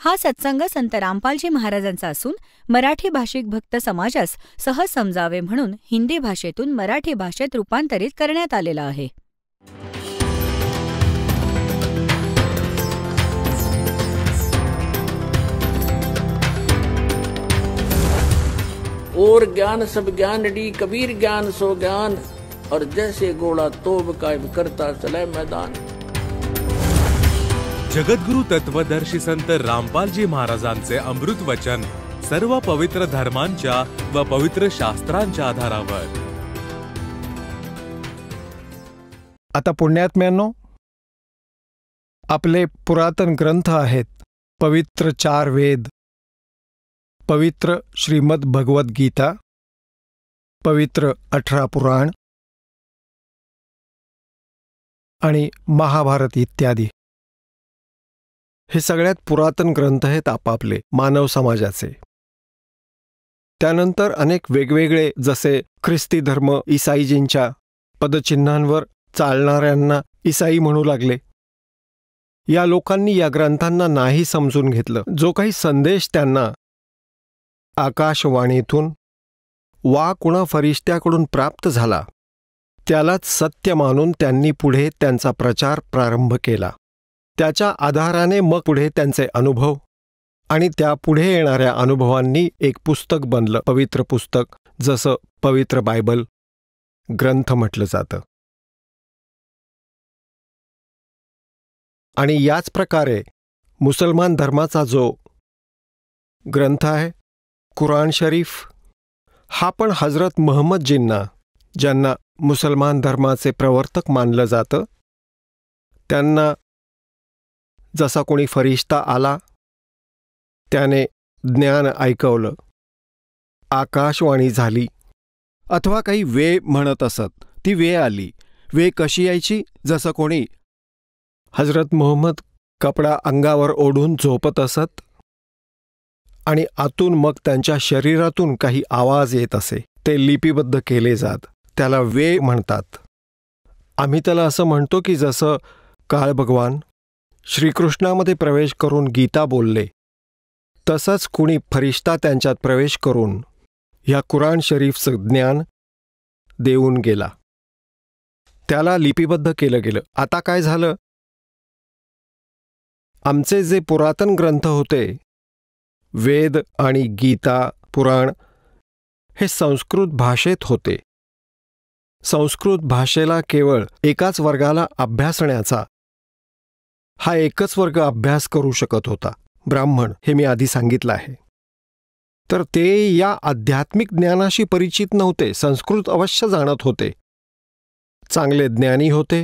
हा सत्संग संत रामपालजी महाराजांचा असून मराठी भाषिक भक्त समाजास सहज समजावे म्हणून हिंदी भाषेतून मराठी भाषेत रूपांतरित करण्यात आलेला आहे. और ज्ञान सब ज्ञान डी कबीर ज्ञान सो ज्ञान और जैसे घोड़ा तोब कायम करता चले मैदान. जगद्गुरु तत्वदर्शी संत रामपालजी महाराजांचे अमृत वचन सर्व पवित्र धर्मांच्या व पवित्र शास्त्रांच्या आधारावर. आता पुण्यात्म्यांनो, आपले पुरातन ग्रंथ आहेत पवित्र 4 वेद, पवित्र श्रीमद भगवद गीता, पवित्र 18 पुराण आणि महाभारत इत्यादी. हे सगळ्यात पुरातन ग्रंथ आहेत आपापले मानव समाजाचे. त्यानंतर अनेक वेगवेगळे, जसे ख्रिस्ती धर्म ईसाईजींच्या पदचिन्हांवर चालणाऱ्यांना ईसाई म्हणू लागले. या लोकांनी या ग्रंथांना नाही समजून घेतलं. जो काही संदेश त्यांना आकाशवाणीतून वा कुणा फरिश्त्याकडून प्राप्त झाला, त्यालाच सत्य मानून त्यांनी पुढे त्यांचा प्रचार प्रारंभ केला. त्याच्या आधाराने मग पुढे त्यांचे अनुभव आणि त्या पुढे येणाऱ्या अनुभवांनी एक पुस्तक बनलं, पवित्र पुस्तक, जसं पवित्र बायबल ग्रंथ म्हटलं जातं. आणि याच प्रकारे मुसलमान धर्माचा जो ग्रंथ आहे कुराण शरीफ, हा पण हजरत मुहम्मदजींना, ज्यांना मुसलमान धर्माचे प्रवर्तक मानलं जातं, त्यांना जसा कोणी फरिश्ता आला त्याने ज्ञान ऐकवलं, आकाशवाणी झाली, अथवा काही वे म्हणत असत, ती वे आली. वे कशी यायची? जसं कोणी हजरत मुहम्मद कपडा अंगावर ओढून झोपत असत आणि आतून मग त्यांच्या शरीरातून काही आवाज येत असे, ते लिपिबद्ध केले जात, त्याला वे म्हणतात. आम्ही त्याला असं म्हणतो की जसं काळ भगवान श्रीकृष्णामध्ये प्रवेश करून गीता बोलले, तसंच कुणी फरिश्ता त्यांच्यात प्रवेश करून ह्या कुराण शरीफचं ज्ञान देऊन गेला, त्याला लिपिबद्ध केलं गेलं. आता काय झालं, आमचे जे पुरातन ग्रंथ होते वेद आणि गीता पुराण, हे संस्कृत भाषेत होते. संस्कृत भाषेला केवळ एकाच वर्गाला अभ्यासण्याचा, हा एकच वर्ग अभ्यास करू शकत होता, ब्राह्मण, हे मी आधी सांगितलं आहे. तर ते या आध्यात्मिक ज्ञानाशी परिचित नव्हते. संस्कृत अवश्य जाणत होते, चांगले ज्ञानी होते,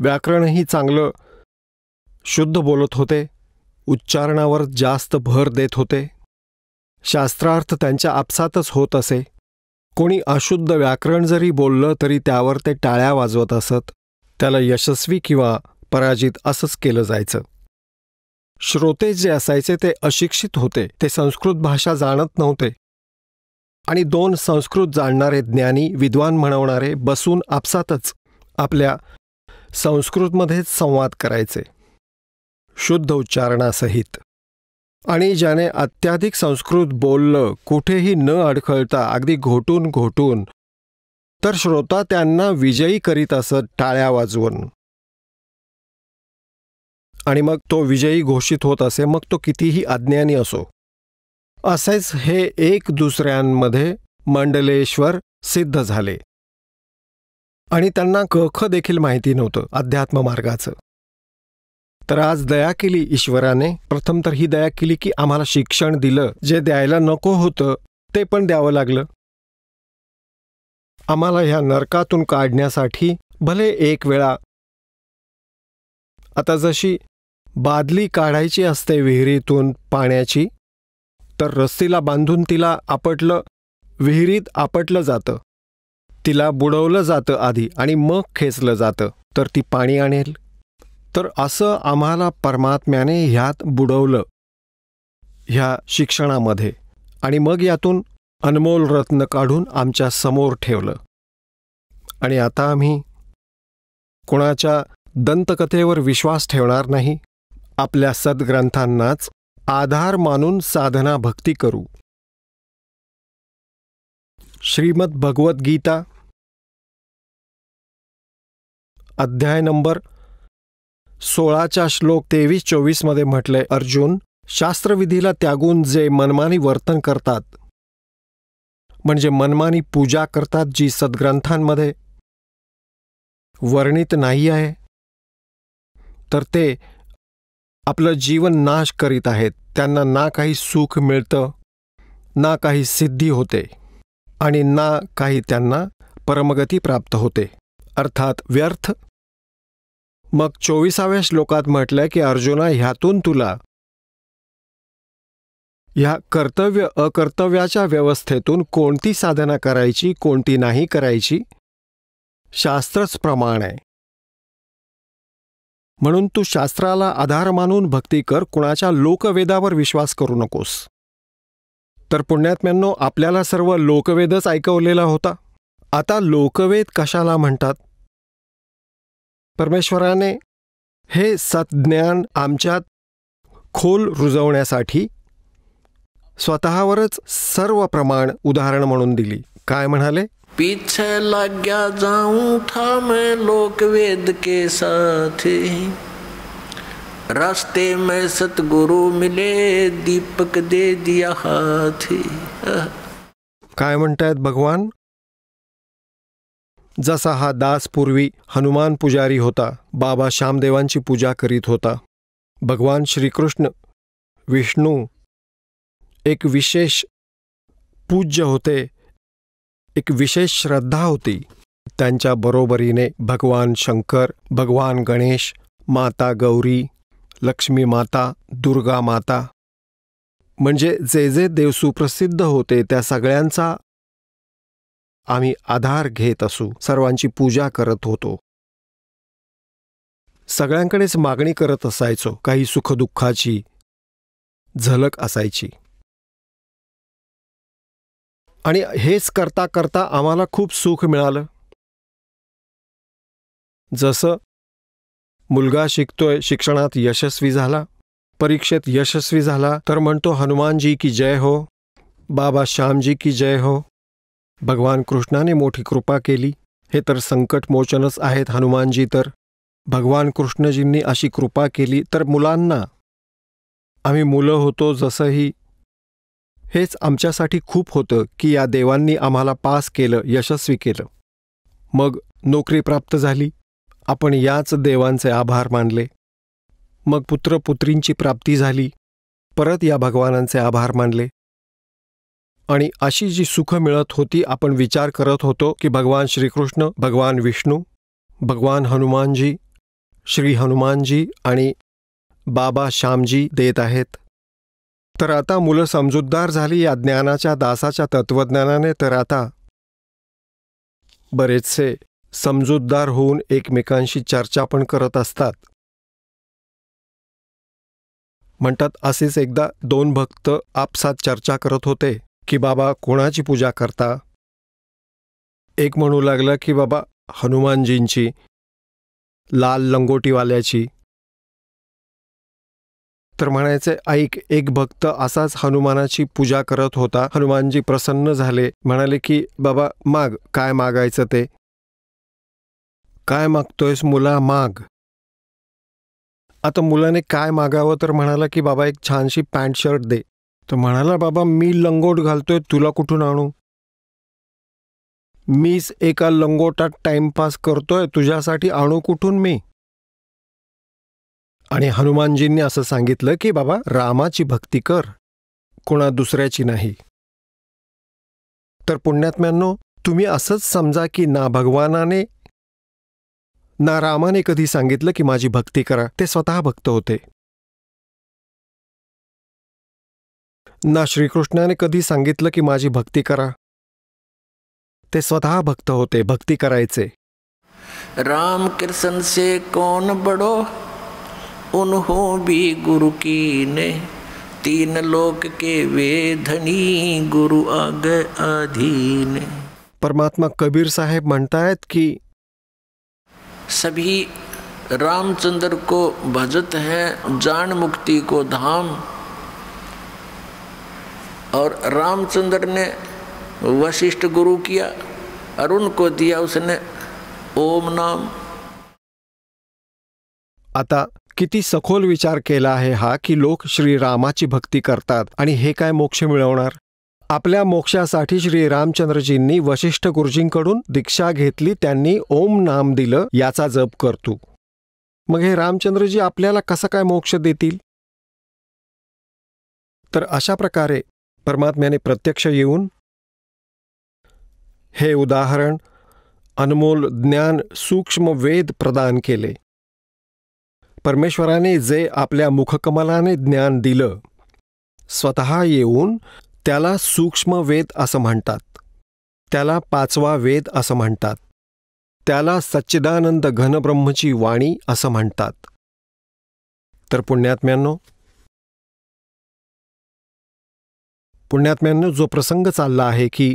व्याकरणही चांगलं शुद्ध बोलत होते, उच्चारणावर जास्त भर देत होते, शास्त्रार्थ त्यांच्या आपसातच होत असे. कोणी अशुद्ध व्याकरण जरी बोललं तरी त्यावर ते टाळ्या वाजवत असत, त्याला यशस्वी किंवा पराजित असंच केलं जायचं. श्रोते जे असायचे ते अशिक्षित होते, ते संस्कृत भाषा जाणत नव्हते. आणि 2 संस्कृत जाणणारे ज्ञानी विद्वान म्हणवणारे बसून आपसातच आपल्या संस्कृतमध्येच संवाद करायचे, शुद्ध उच्चारणासहित. आणि ज्याने अत्याधिक संस्कृत बोललं, कुठेही न अडखळता अगदी घोटून घोटून, तर श्रोता त्यांना विजयी करीत असत टाळ्या वाजवून. आणि मग तो विजयी घोषित होत असे, मग तो कितीही अज्ञानी असो. असेच हे एक दुसऱ्यांमध्ये मंडलेश्वर सिद्ध झाले. आणि त्यांना कख देखील माहिती नव्हतं अध्यात्म मार्गाचं. तर आज दया केली ईश्वराने. प्रथम तर ही दया केली की आम्हाला शिक्षण दिलं, जे द्यायला नको होतं ते पण द्यावं लागलं. आम्हाला ह्या नरकातून काढण्यासाठी भले एक वेळा, आता जशी बादली काढायची असते विहिरीतून पाण्याची, तर रस्सीला बांधून तिला आपटलं, विहिरीत आपटलं जातं, तिला बुडवलं जातं आधी आणि मग खेचलं जातं, तर ती पाणी आणेल. तर असं आम्हाला परमात्म्याने ह्यात बुडवलं, ह्या शिक्षणामध्ये, आणि मग यातून अनमोल रत्न काढून आमच्या समोर ठेवलं. आणि आता आम्ही कोणाच्या दंतकथेवर विश्वास ठेवणार नाही, आपल्या सद्ग्रंथांनाच आधार मानून साधना भक्ती करू. श्रीमद भगवत गीता अध्याय नंबर 16च्या श्लोक 23-24 मध्ये म्हटले, अर्जुन, शास्त्रविधीला त्यागून जे मनमानी वर्तन करतात, म्हणजे मनमानी पूजा करतात, जी सद्ग्रंथांमध्ये वर्णित नाही आहे, तर ते आपलं जीवन नाश करीत आहेत. त्यांना ना काही सुख मिळतं, ना काही सिद्धी होते आणि ना काही त्यांना परमगती प्राप्त होते, अर्थात व्यर्थ. मग 24व्या श्लोकात म्हटलंय की अर्जुना, ह्यातून तुला ह्या कर्तव्य अकर्तव्याच्या व्यवस्थेतून कोणती साधना करायची, कोणती नाही करायची, शास्त्रच प्रमाण आहे. म्हणून तू शास्त्राला आधार मानून भक्ती कर, कुणाच्या लोकवेदावर विश्वास करू नकोस. तर पुण्यात्म्यांनो, आपल्याला सर्व लोकवेदच ऐकवलेला होता. आता लोकवेद कशाला म्हणतात? परमेश्वराने हे सज्ञान आमच्यात खोल रुजवण्यासाठी स्वतःवरच सर्व प्रमाण उदाहरण म्हणून दिली. काय म्हणाले? पीछे लग गया जाऊं था मैं लोकवेद के साथ, रास्ते में सतगुरु मिले दीपक दे दिया हाथ. काय म्हणतायत भगवान? जसा हा दास पूर्वी हनुमान पुजारी होता, बाबा श्यामदेवांची पूजा करीत होता, भगवान श्रीकृष्ण विष्णू एक विशेष पूज्य होते, एक विशेष श्रद्धा होती. त्यांच्या बरोबरीने भगवान शंकर, भगवान गणेश, माता गौरी, लक्ष्मी माता, दुर्गा माता, म्हणजे जे जे देव सुप्रसिद्ध होते त्या सगळ्यांचा आम्ही आधार घेत असू, सर्वांची पूजा करत होतो, सगळ्यांकडेच मागणी करत असायचो, काही सुखदुःखाची झलक असायची. आणि हेच करता करता आम्हाला खूप सुख मिळालं. जसं मुलगा शिकतोय, शिक्षणात यशस्वी झाला, परीक्षेत यशस्वी झाला, तर म्हणतो हनुमानजी की जय हो, बाबा श्यामजी की जय हो, भगवान कृष्णाने मोठी कृपा केली. हे तर संकटमोचनच आहेत हनुमानजी. तर भगवान कृष्णजींनी अशी कृपा केली, तर मुलांना, आम्ही मुलं होतो जसंही, हेच आमच्यासाठी खूप होतं की या देवांनी आम्हाला पास केलं, यशस्वी केलं. मग नोकरी प्राप्त झाली, आपण याच देवांचे आभार मानले. मग पुत्रपुत्रींची प्राप्ती झाली, परत या भगवानांचे आभार मानले. आणि अशी जी सुख मिळत होती, आपण विचार करत होतो की भगवान श्रीकृष्ण, भगवान विष्णू, भगवान हनुमानजी, श्री हनुमानजी आणि बाबा श्यामजी देत आहेत. तर आता मुलं समजूतदार झाली या ज्ञानाच्या दासाच्या तत्वज्ञानाने. तर आता बरेचसे समजूतदार होऊन एकमेकांशी चर्चा पण करत असतात. म्हणतात असेच एकदा 2 भक्त आपसात चर्चा करत होते की बाबा कोणाची पूजा करता. एक म्हणू लागला की बाबा हनुमानजींची, लाल लंगोटीवाल्याची. तर म्हणायचे ऐक, एक भक्त असाच हनुमानाची पूजा करत होता. हनुमानजी प्रसन्न झाले, म्हणाले की बाबा माग, काय मागायचं ते. काय मागतोयस मुला, माग. आता मुलाने काय मागावं तर म्हणाला की बाबा एक छानशी पॅन्ट शर्ट दे. तर म्हणाला बाबा मी लंगोट घालतोय, तुला कुठून आणू, मीच एका लंगोटात टाइमपास करतोय, तुझ्यासाठी आणू कुठून मी. आणि हनुमानजींनी असं सांगितलं की बाबा रामाची भक्ती कर, कोणा दुसऱ्याची नाही. तर पुण्यात्म्यांनो, तुम्ही असंच समजा की ना भगवानाने ना रामाने कधी सांगितलं की माझी भक्ती करा. ते स्वतः भक्त होते. ना श्रीकृष्णाने कधी सांगितलं की माझी भक्ती करा. ते स्वतः भक्त होते, भक्ती करायचे. राम कृष्ण से कौन बड़ो, उन्हों भी गुरु की ने, 3 लोक के वे धनी, गुरु आगे अधीन. परमात्मा कबीर साहेब म्हणतायत की सभी रामचंद्र को भजत हैं, जान मुक्ति को धाम, और रामचंद्र ने वशिष्ठ गुरु किया और उनको दिया उसने ओम नाम। आता किती सखोल विचार केला आहे हा की लोक श्रीरामाची भक्ती करतात आणि हे काय मोक्ष मिळवणार. आपल्या मोक्षासाठी श्री रामचंद्रजींनी वशिष्ठ गुरुजींकडून दीक्षा घेतली, त्यांनी ओम नाम दिलं, याचा जप करतो. मग हे रामचंद्रजी आपल्याला कसा काय मोक्ष देतील. तर अशा प्रकारे परमात्म्याने प्रत्यक्ष येऊन हे उदाहरण अनमोल ज्ञान सूक्ष्म वेद प्रदान केले. परमेश्वराने जे आपल्या मुखकमलाने ज्ञान दिलं स्वतः येऊन त्याला सूक्ष्म वेद असं म्हणतात, त्याला 5वा वेद असं म्हणतात, त्याला सच्चिदानंद घनब्रह्मची वाणी असं म्हणतात. तर पुण्यात्म्यांनो जो प्रसंग चालला आहे की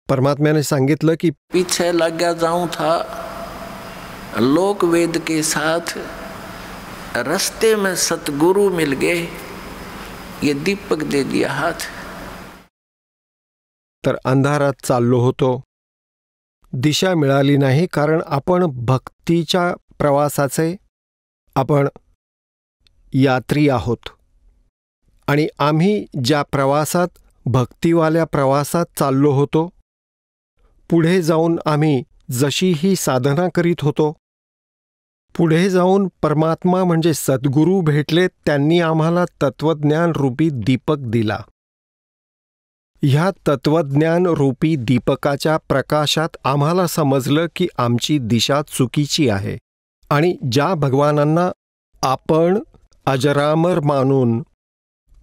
परमात्म्याने सांगितलं की पीछे लग गया जाऊं था लोक वेद के साथ, रास्ते में सतगुरु मिल गए, ये दीपक दे दिया हाथ. तर अंधारात चाललो होतो, दिशा मिळाली नाही, कारण आपण भक्तीच्या प्रवासाचे आपण यात्री आहोत. आणि आम्ही ज्या प्रवासात भक्तिवाल्या प्रवासात चाललो होतो, पुढे जाऊन आम्ही जशी ही साधना करीत होतो, पुढे जाऊन परमात्मा म्हणजे सद्गुरू भेटले, त्यांनी आम्हाला तत्वज्ञान रूपी दीपक दिला. ह्या तत्वज्ञान रूपी दीपकाच्या प्रकाशात आम्हाला समजलं की आमची दिशा चुकीची आहे. आणि ज्या भगवानांना आपण अजरामर मानून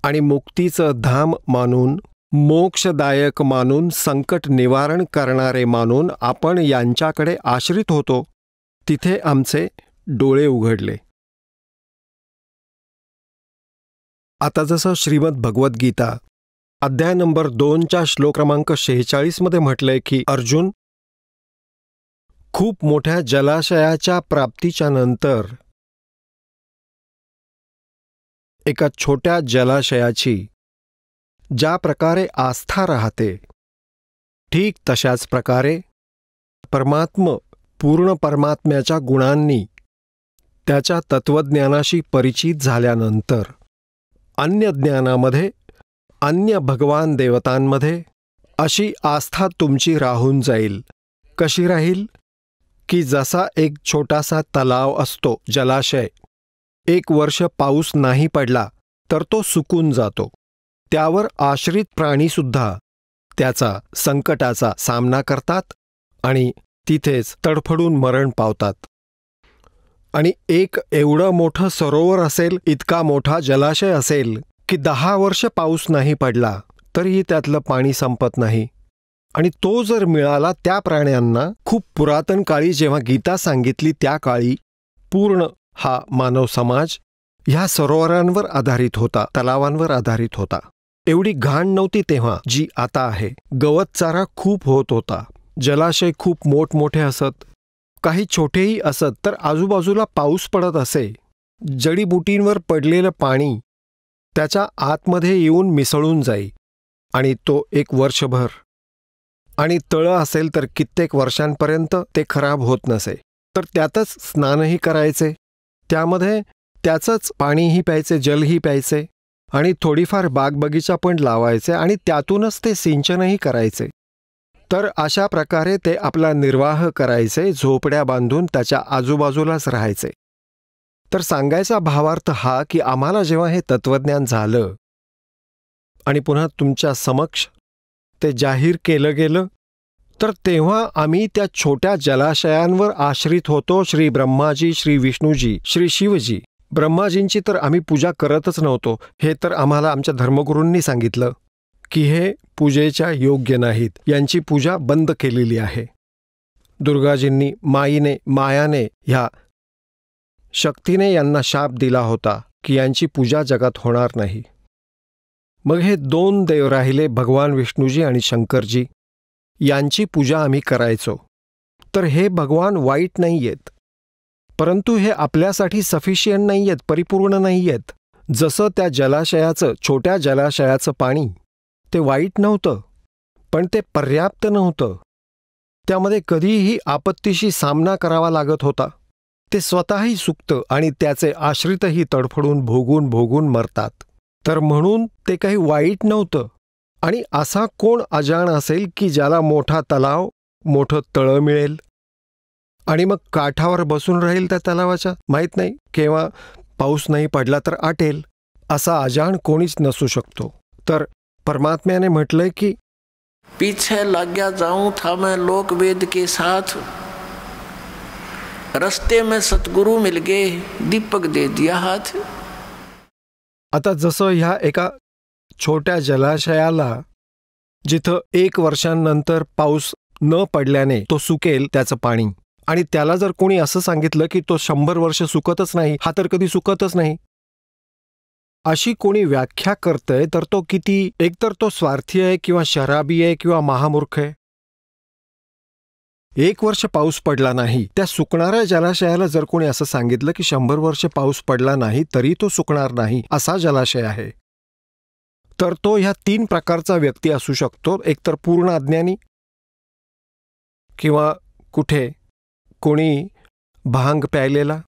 आणि मुक्तीचं धाम मानून, मोक्षदायक मानून, संकट निवारण करणारे मानून आपण यांच्याकडे आश्रित होतो, तिथे आमचे डोळे उघडले. आता जसं श्रीमद भगवद्गीता अध्याय नंबर 2च्या श्लोक क्रमांक 46 मध्ये म्हटलंय की अर्जुन, खूप मोठ्या जलाशयाच्या प्राप्तीच्या नंतर एका छोट्या जलाशयाची ज्या प्रकारे आस्था राहते, ठीक तशाच प्रकारे पूर्ण परमात्म्याच्या गुणांनी त्याच्या तत्वज्ञानाशी परिचित झाल्यानंतर अन्य ज्ञानामध्ये, अन्य भगवान देवतांमध्ये अशी आस्था तुमची राहून जाईल. कशी राहील की जसा एक छोटासा तलाव असतो, जलाशय, 1 वर्ष पाऊस नाही पडला तर तो सुकून जातो. त्यावर आश्रित प्राणीसुद्धा त्याचा संकटाचा सामना करतात आणि तिथेच तडफडून मरण पावतात. आणि एक एवढं मोठं सरोवर असेल, इतका मोठा जलाशय असेल की 10 वर्ष पाऊस नाही पडला तरीही त्यातलं पाणी संपत नाही. आणि तो जर मिळाला त्या प्राण्यांना, खूप पुरातन काळी जेव्हा गीता सांगितली त्या काळी पूर्ण हा मानव समाज ह्या सरोवरांवर आधारित होता, तलावांवर आधारित होता. एवढी घाण नव्हती तेव्हा जी आता आहे. गवत चारा खूप होत होता, जलाशय खूप मोठमोठे असत, काही छोटेही असत, तर आजूबाजूला पाऊस पडत असे. जडीबुटींवर पडलेलं पाणी त्याच्या आतमध्ये येऊन मिसळून जाई आणि तो 1 वर्षभर, आणि तळं असेल तर कित्येक वर्षांपर्यंत ते खराब होत नसे. तर त्यातच स्नानही करायचे, त्यामध्ये त्याचंच पाणीही प्यायचे, जलही प्यायचे, आणि थोडीफार बागबगीचा पण लावायचे आणि त्यातूनच ते सिंचनही करायचे. तर अशा प्रकारे ते आपला निर्वाह करायचे, झोपड्या बांधून त्याच्या आजूबाजूलाच राहायचे. तर सांगायचा भावार्थ हा की आम्हाला जेव्हा हे तत्वज्ञान झालं आणि पुन्हा तुमच्या समक्ष ते जाहीर केलं गेलं, तर तेव्हा आम्ही त्या छोट्या जलाशयांवर आश्रित होतो. श्री ब्रह्माजी, श्री विष्णूजी, श्री शिवजी. ब्रह्माजींची तर आम्ही पूजा करतच नव्हतो. हे तर आम्हाला आमच्या धर्मगुरूंनी सांगितलं की हे पूजेच्या योग्य नाहीत, यांची पूजा बंद केलेली आहे. दुर्गाजींनी, माईने, मायाने, ह्या शक्तीने यांना शाप दिला होता की यांची पूजा जगात होणार नाही. मग हे 2 देव राहिले, भगवान विष्णूजी आणि शंकरजी, यांची पूजा आम्ही करायचो. तर हे भगवान वाईट नाही आहेत, परंतु हे आपल्यासाठी सफिशियंट नाही आहेत, परिपूर्ण नाही आहेत. जसं त्या जलाशयाचं, छोट्या जलाशयाचं पाणी ते वाईट नव्हतं, पण ते पर्याप्त नव्हतं. त्यामध्ये कधीही आपत्तीशी सामना करावा लागत होता. ते स्वतःही सुकतं आणि त्याचे आश्रितही तडफडून भोगून भोगून मरतात. तर म्हणून ते काही वाईट नव्हतं. आणि असा कोण अजाण असेल की ज्याला मोठा तलाव, मोठं तळं मिळेल आणि मग काठावर बसून राहील त्या तलावाच्या? माहीत नाही, केव्हा पाऊस नाही पडला तर आटेल. असा अजाण कोणीच नसू शकतो. तर परमात्म्याने म्हटलंय की पीछे लग गया जाऊं था मैं लोक वेद के साथ, रस्ते में सतगुरु मिल गए, दीपक दे दिया हाथ. आता जसं ह्या एका छोट्या जलाशयाला जिथं 1 वर्षांनंतर पाऊस न पडल्याने तो सुकेल त्याचं पाणी, आणि त्याला जर कोणी असं सांगितलं की तो 100 वर्ष सुकतच नाही, हा तर कधी सुकतच नाही, अशी कोणी व्याख्या करतंय, तर तो किती, एकतर तो स्वार्थी आहे किंवा शराबी आहे किंवा महामूर्ख आहे. 1 वर्ष पाऊस पडला नाही, त्या सुकणाऱ्या जलाशयाला जर कोणी असं सांगितलं की 100 वर्ष पाऊस पडला नाही तरी तो सुकणार नाही, असा जलाशय आहे, तर तो ह्या 3 प्रकारचा व्यक्ती असू शकतो. एकतर पूर्ण अज्ञानी, किंवा कुठे कोणी भांग प्यायलेला,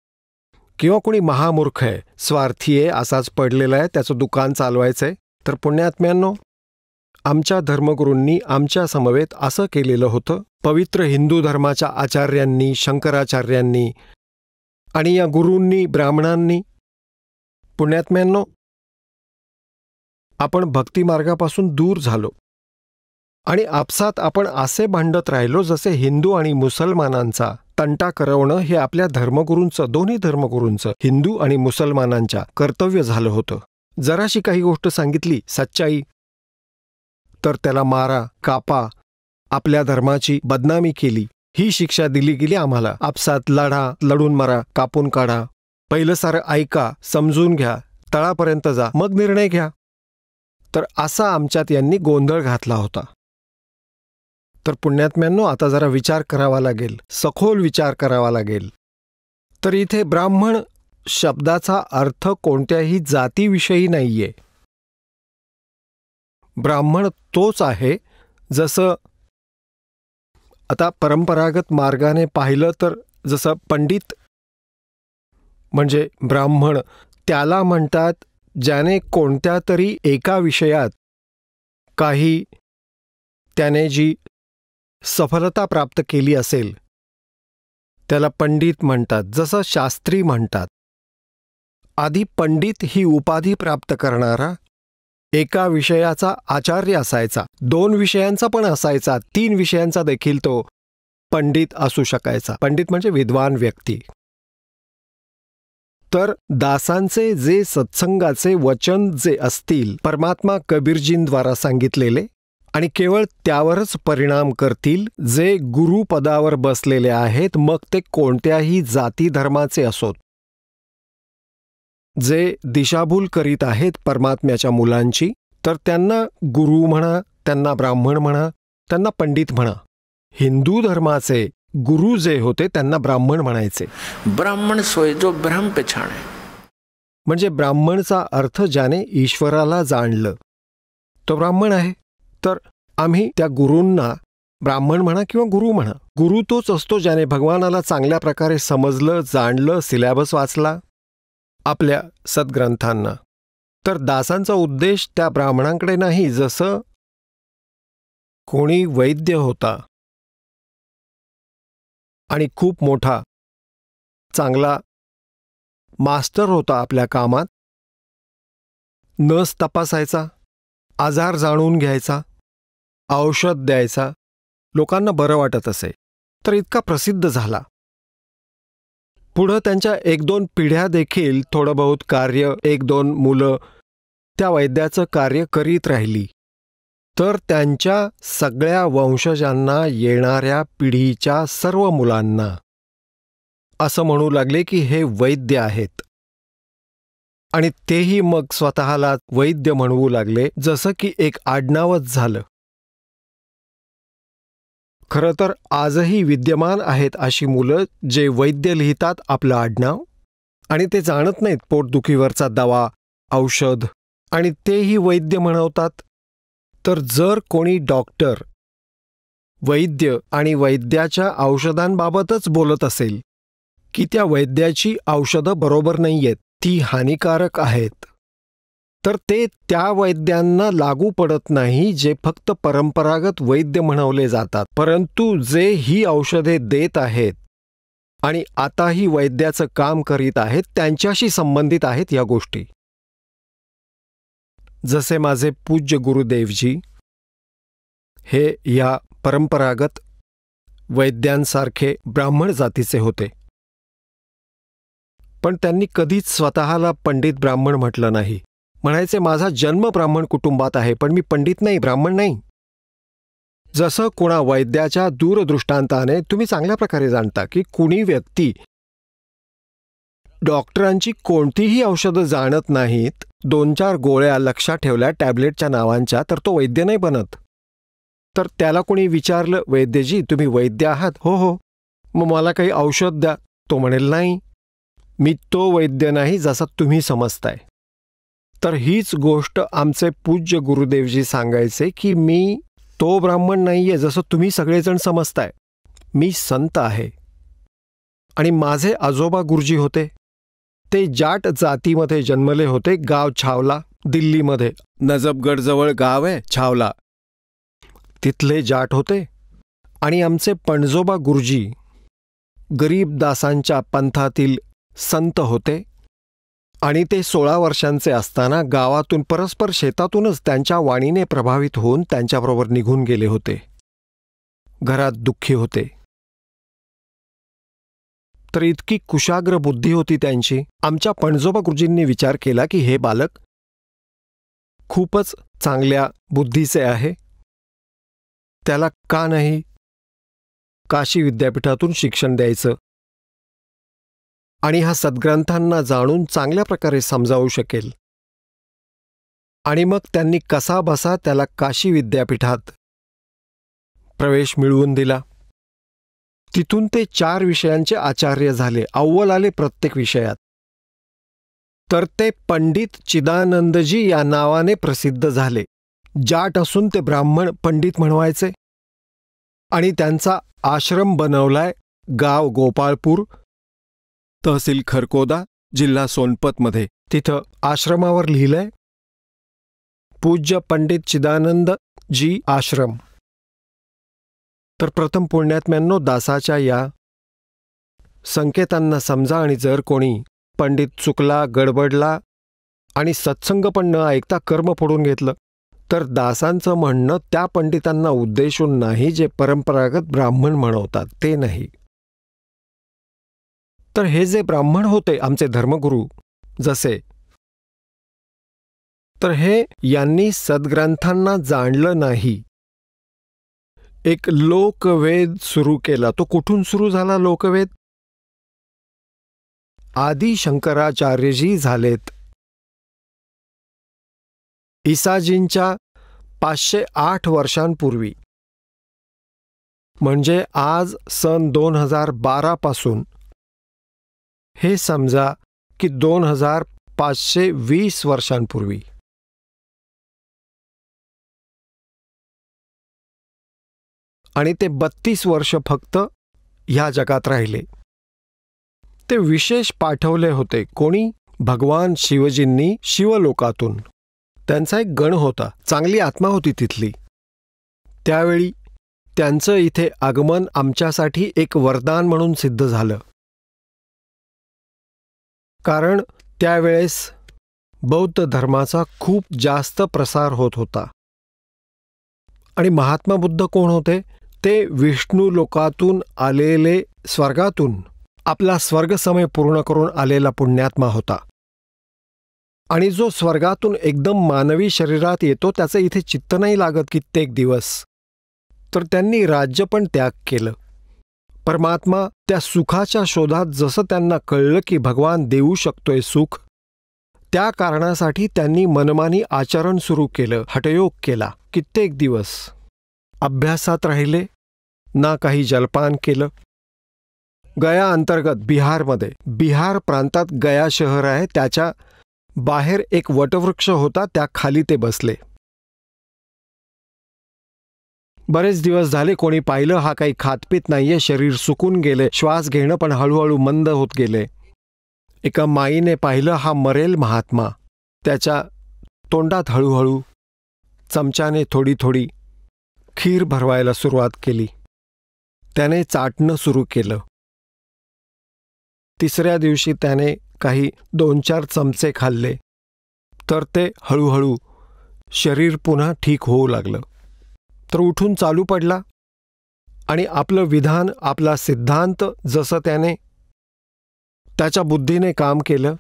किंवा कोणी महामूर्ख आहे, स्वार्थी आहे, असाच पडलेला आहे, त्याचं दुकान चालवायचंय. तर पुण्यात्म्यांनो, आमच्या धर्मगुरूंनी आमच्या समवेत असं केलेलं होतं. पवित्र हिंदू धर्माच्या आचार्यांनी, शंकराचार्यांनी आणि या गुरूंनी, ब्राह्मणांनी, पुण्यात्म्यांनो, आपण भक्तिमार्गापासून दूर झालो आणि आपसात आपण असे भांडत राहिलो जसे हिंदू आणि मुसलमानांचा तंटा करवणं हे आपल्या धर्मगुरूंचं, दोन्ही धर्मगुरूंचं, हिंदू आणि मुसलमानांच्या कर्तव्य झालं होतं. जराशी काही गोष्ट सांगितली सच्चाई तर त्याला मारा, कापा, आपल्या धर्माची बदनामी केली, ही शिक्षा दिली गेली आम्हाला. आपसात लढा, लढून मारा, कापून काढा, पहिलं सारं ऐका, समजून घ्या, तळापर्यंत जा, मग निर्णय घ्या. तर असा आमच्यात यांनी गोंधळ घातला होता. तर पुण्यात्म्यांनो, आता जरा विचार करावा लागेल, सखोल विचार करावा लागेल. तर इथे ब्राह्मण शब्दाचा अर्थ कोणत्याही जातीविषयी नाहीये. ब्राह्मण तोच आहे, जसं आता परंपरागत मार्गाने पाहिलं तर जसं पंडित म्हणजे ब्राह्मण, त्याला म्हणतात ज्याने कोणत्या तरी एका विषयात काही त्याने जी सफलता प्राप्त केली असेल त्याला पंडित म्हणतात. जसं शास्त्री म्हणतात. आधी पंडित ही उपाधी प्राप्त करणारा एका विषयाचा आचार्य असायचा, 2 विषयांचा पण असायचा, 3 विषयांचा देखील तो पंडित असू शकायचा. पंडित म्हणजे विद्वान व्यक्ती. तर दासांचे जे सत्संगाचे वचन जे असतील परमात्मा कबीरजींद्वारा सांगितलेले, आणि केवळ त्यावरच परिणाम करतील जे गुरुपदावर बसलेले आहेत, मग ते कोणत्याही जाती धर्माचे असोत. जे दिशाभूल करीत आहेत परमात्म्याच्या मुलांची, तर त्यांना गुरु म्हणा, त्यांना ब्राह्मण म्हणा, त्यांना पंडित म्हणा. हिंदू धर्माचे गुरु जे होते त्यांना ब्राह्मण म्हणायचे. ब्राह्मण सोय जो ब्रह्म पछाणे, म्हणजे ब्राह्मणचा अर्थ ज्याने ईश्वराला जाणलं तो ब्राह्मण आहे. तर आम्ही त्या गुरूंना ब्राह्मण म्हणा किंवा गुरु म्हणा, गुरु तोच असतो ज्याने भगवानाला चांगल्या प्रकारे समजलं, जाणलं, सिलॅबस वाचला आपल्या सद्ग्रंथांना. तर दासांचा उद्देश त्या ब्राह्मणांकडे नाही. जसं कोणी वैद्य होता आणि खूप मोठा चांगला मास्टर होता आपल्या कामात, नस तपासायचा, आजार जाणून घ्यायचा, औषध द्यायचा, लोकांना बरं वाटत असे, तर इतका प्रसिद्ध झाला. पुढं त्यांच्या 1-2 पिढ्या देखील थोडं बहुत कार्य, 1-2 मुलं त्या वैद्याचं कार्य करीत राहिली. तर त्यांच्या सगळ्या वंशजांना, येणाऱ्या पिढीच्या सर्व मुलांना असं म्हणू लागले की हे वैद्य आहेत, आणि तेही मग स्वतःला वैद्य म्हणवू लागले, जसं की एक आडनावच झालं. खरं तर आजही विद्यमान आहेत अशी मुलं जे वैद्य लिहितात आपलं आडनाव, आणि ते जाणत नाहीत पोटदुखीवरचा दवा, औषध, आणि तेही वैद्य म्हणवतात. तर जर कोणी डॉक्टर, वैद्य आणि वैद्याच्या औषधांबाबतच बोलत असेल की त्या वैद्याची औषधं बरोबर नाहीयेत, ती हानिकारक आहेत, तर ते त्या वैद्यांना लागू पडत नाही जे फक्त परंपरागत वैद्य म्हणवले जातात, परंतु जे ही औषधे देत आहेत आणि आताही वैद्याचं काम करीत आहेत त्यांच्याशी संबंधित आहेत या गोष्टी. जसे माझे पूज्य गुरुदेवजी हे या परंपरागत वैद्यांसारखे ब्राह्मण जातीचे होते, पण त्यांनी कधीच स्वतःला पंडित ब्राह्मण म्हटलं नाही. म्हणायचे माझा जन्म ब्राह्मण कुटुंबात आहे, पण मी पंडित नाही, ब्राह्मण नाही. जसं कुणा वैद्याच्या दूरदृष्टांताने तुम्ही चांगल्या प्रकारे जाणता की कुणी व्यक्ती डॉक्टरांची कोणतीही औषधं जाणत नाहीत, 2-4 गोळ्या लक्षात ठेवल्या टॅबलेटच्या नावांच्या, तर तो वैद्य नाही बनत. तर त्याला कोणी विचारलं, वैद्यजी तुम्ही वैद्य आहात? हो हो. मग मला काही औषध द्या. तो म्हणेल नाही, मी तो वैद्य नाही जसा तुम्ही समजताय. तर हीच गोष्ट आमचे पूज्य गुरुदेवजी सांगायचे की मी तो ब्राह्मण नाहीये जसं तुम्ही सगळेजण समजताय. मी संत आहे. आणि माझे आजोबा गुरुजी होते, ते जाट जातीमध्ये जन्मले होते. गाव छावला, दिल्लीमध्ये नजफगडजवळ गाव आहे छावला, तिथले जाट होते. आणि आमचे पणजोबा गुरुजी गरीब दासांच्या पंथातील संत होते. आणि ते 16 वर्षांचे असताना गावातून परस्पर शेतातूनच त्यांच्या वाणीने प्रभावित होऊन त्यांच्याबरोबर निघून गेले होते. घरात दुःखी होते. तर इतकी कुशाग्र बुद्धी होती त्यांची. आमच्या पणजोबा गुरुजींनी विचार केला की हे बालक खूपच चांगल्या बुद्धीचे आहे, त्याला का नाही काशी विद्यापीठातून शिक्षण द्यायचं आणि हा सद्ग्रंथांना जाणून चांगल्या प्रकारे समजावू शकेल. आणि मग त्यांनी कसाबसा त्याला काशी विद्यापीठात प्रवेश मिळवून दिला. तिथून ते 4 विषयांचे आचार्य झाले, अव्वल आले प्रत्येक विषयात. तर ते पंडित चिदानंदजी या नावाने प्रसिद्ध झाले. जाट असून ते ब्राह्मण पंडित म्हणवायचे. आणि त्यांचा आश्रम बनवलाय गाव गोपाळपूर, तहसील खरकोदा, जिल्हा सोनपतमध्ये. तिथं आश्रमावर लिहिलंय पूज्य पंडित चिदानंद जी आश्रम. तर प्रथम पुण्यात्म्यांनो, दासाच्या या संकेतांना समजा आणि जर कोणी पंडित चुकला, गडबडला आणि सत्संग पण न ऐकता कर्म फोडून घेतलं, तर दासांचं म्हणणं त्या पंडितांना उद्देशून नाही जे परंपरागत ब्राह्मण म्हणवतात, ते नाही. तर हे जे ब्राह्मण होते आमचे धर्मगुरू जसे, तर हे यांनी सद्ग्रंथांना जाणलं नाही. एक लोकवेद सुरू केला. तो कुठून सुरू झाला लोकवेद? आदि शंकराचार्यजी झालेत. ईसाजींच्या 508 वर्षांपूर्वी, म्हणजे आज सन 2012 पासून हे समजा की 2520 वर्षांपूर्वी आणि ते 32 वर्ष फक्त ह्या जगात राहिले. ते विशेष पाठवले होते. कोणी? भगवान शिवजींनी शिवलोकातून. त्यांचा एक गण होता, चांगली आत्मा होती तिथली. त्यावेळी त्यांचं इथे आगमन आमच्यासाठी एक वरदान म्हणून सिद्ध झालं. कारण त्यावेळेस बौद्ध धर्माचा खूप जास्त प्रसार होत होता. आणि महात्मा बुद्ध कोण होते? ते विष्णू लोकातून आलेले, स्वर्गातून आपला स्वर्गसमय पूर्ण करून आलेला पुण्यात्मा होता. आणि जो स्वर्गातून एकदम मानवी शरीरात येतो त्याचं इथे चित्त नाही लागत कित्येक दिवस. तर त्यांनी राज्य पण त्याग केलं. परमात्मा त्या सुखाच्या शोधात जसं त्यांना कळलं की भगवान देऊ शकतोय सुख, त्या कारणासाठी त्यांनी मनमानी आचरण सुरू केलं, हठयोग केला. कित्येक दिवस अभ्यासात राहिले, ना काही जलपान केलं. गया अंतर्गत बिहारमध्ये, बिहार प्रांतात गया शहर आहे, त्याच्या बाहेर एक वटवृक्ष होता, त्या खाली ते बसले. बरेच दिवस झाले कोणी पाहिलं हा काही खातपीत नाहीये, शरीर सुकून गेले, श्वास घेणं पण हळूहळू मंद होत गेले. एका माईने पाहिलं हा मरेल महात्मा. त्याच्या तोंडात हळूहळू चमच्याने थोडी थोडी खीर भरवायला सुरुवात केली. त्याने चाटणं सुरू केलं. तिसऱ्या दिवशी त्याने काही 2-4 चमचे खाल्ले तर ते हळूहळू शरीर पुन्हा ठीक होऊ लागलं. तर उठून चालू पडला आणि आपलं विधान, आपला सिद्धांत जसं त्याने त्याच्या बुद्धीने काम केलं.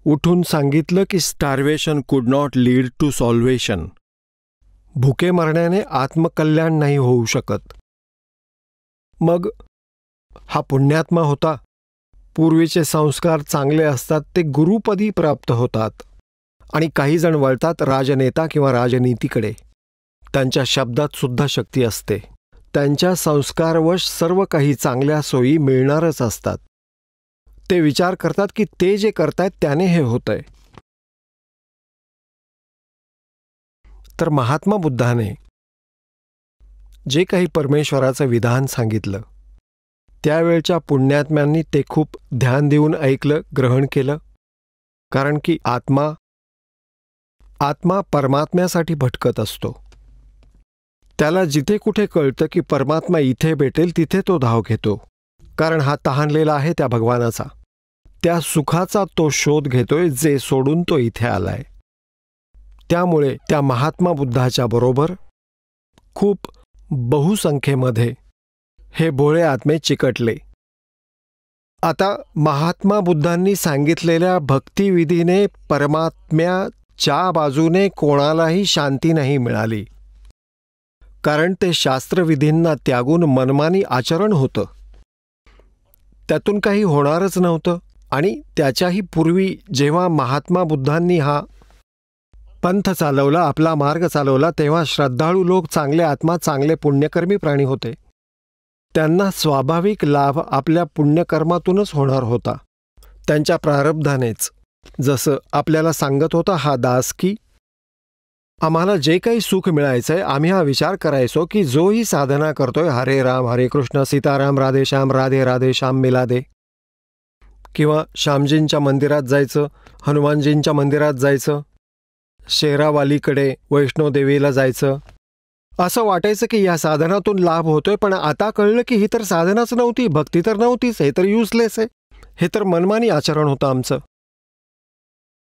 उठून सांगितलं की स्टार्वेशन कुड नॉट लीड टू सॉल्वेशन. भुके मरण्याने आत्मकल्याण नाही होऊ शकत. मग हा पुण्यात्मा होता. पूर्वीचे संस्कार चांगले असतात ते गुरुपदी प्राप्त होतात आणि काही जण वळतात राजनेता किंवा राजनीतीकडे. त्यांच्या शब्दात सुद्धा शक्ती असते. त्यांच्या संस्कारवश सर्व काही चांगल्या सोयी मिळणारच असतात. ते विचार करतात की ते जे करतायत त्याने हे होतंय. तर महात्मा बुद्धाने जे काही परमेश्वराचं विधान सांगितलं त्यावेळच्या पुण्यात्म्यांनी ते खूप ध्यान देऊन ऐकलं, ग्रहण केलं. कारण की आत्मा परमात्म्यासाठी भटकत असतो. त्याला जिथे कुठे कळतं की परमात्मा इथे भेटेल तिथे तो धाव घेतो. कारण हा तहानलेला आहे त्या भगवानाचा. त्या सुखाचा तो शोध घेतोय जे सोडून तो इथे आलाय. त्यामुळे त्या महात्मा बुद्धाच्या बरोबर खूप बहुसंख्येमध्ये हे भोळे आत्मे चिकटले. आता महात्मा बुद्धांनी सांगितलेल्या भक्तिविधीने परमात्म्याच्या बाजूने कोणालाही शांती नाही मिळाली. कारण ते शास्त्रविधींना त्यागून मनमानी आचरण होतं. त्यातून काही होणारच नव्हतं. आणि त्याच्याही पूर्वी जेव्हा महात्मा बुद्धांनी हा पंथ चालवला, आपला मार्ग चालवला, तेव्हा श्रद्धाळू लोक, चांगले आत्मा, चांगले पुण्यकर्मी प्राणी होते. त्यांना स्वाभाविक लाभ आपल्या पुण्यकर्मातूनच होणार होता, त्यांच्या प्रारब्धानेच. जसं आपल्याला सांगत होता हा दास की आम्हाला जे काही सुख मिळायचंय आम्ही हा विचार करायचो की जोही साधना करतोय, हरे राम हरे कृष्ण सीताराम राधेश्याम राधे राधेश्याम मिलादे, किंवा श्यामजींच्या मंदिरात जायचं, हनुमानजींच्या मंदिरात जायचं, शेरावालीकडे वैष्णोदेवीला जायचं, असं वाटायचं की या साधनातून लाभ होतोय. पण आता कळलं की ही तर साधनाच नव्हती, भक्ती तर नव्हतीच, हे तर युजलेस आहे, हे तर मनमानी आचरण होतं आमचं.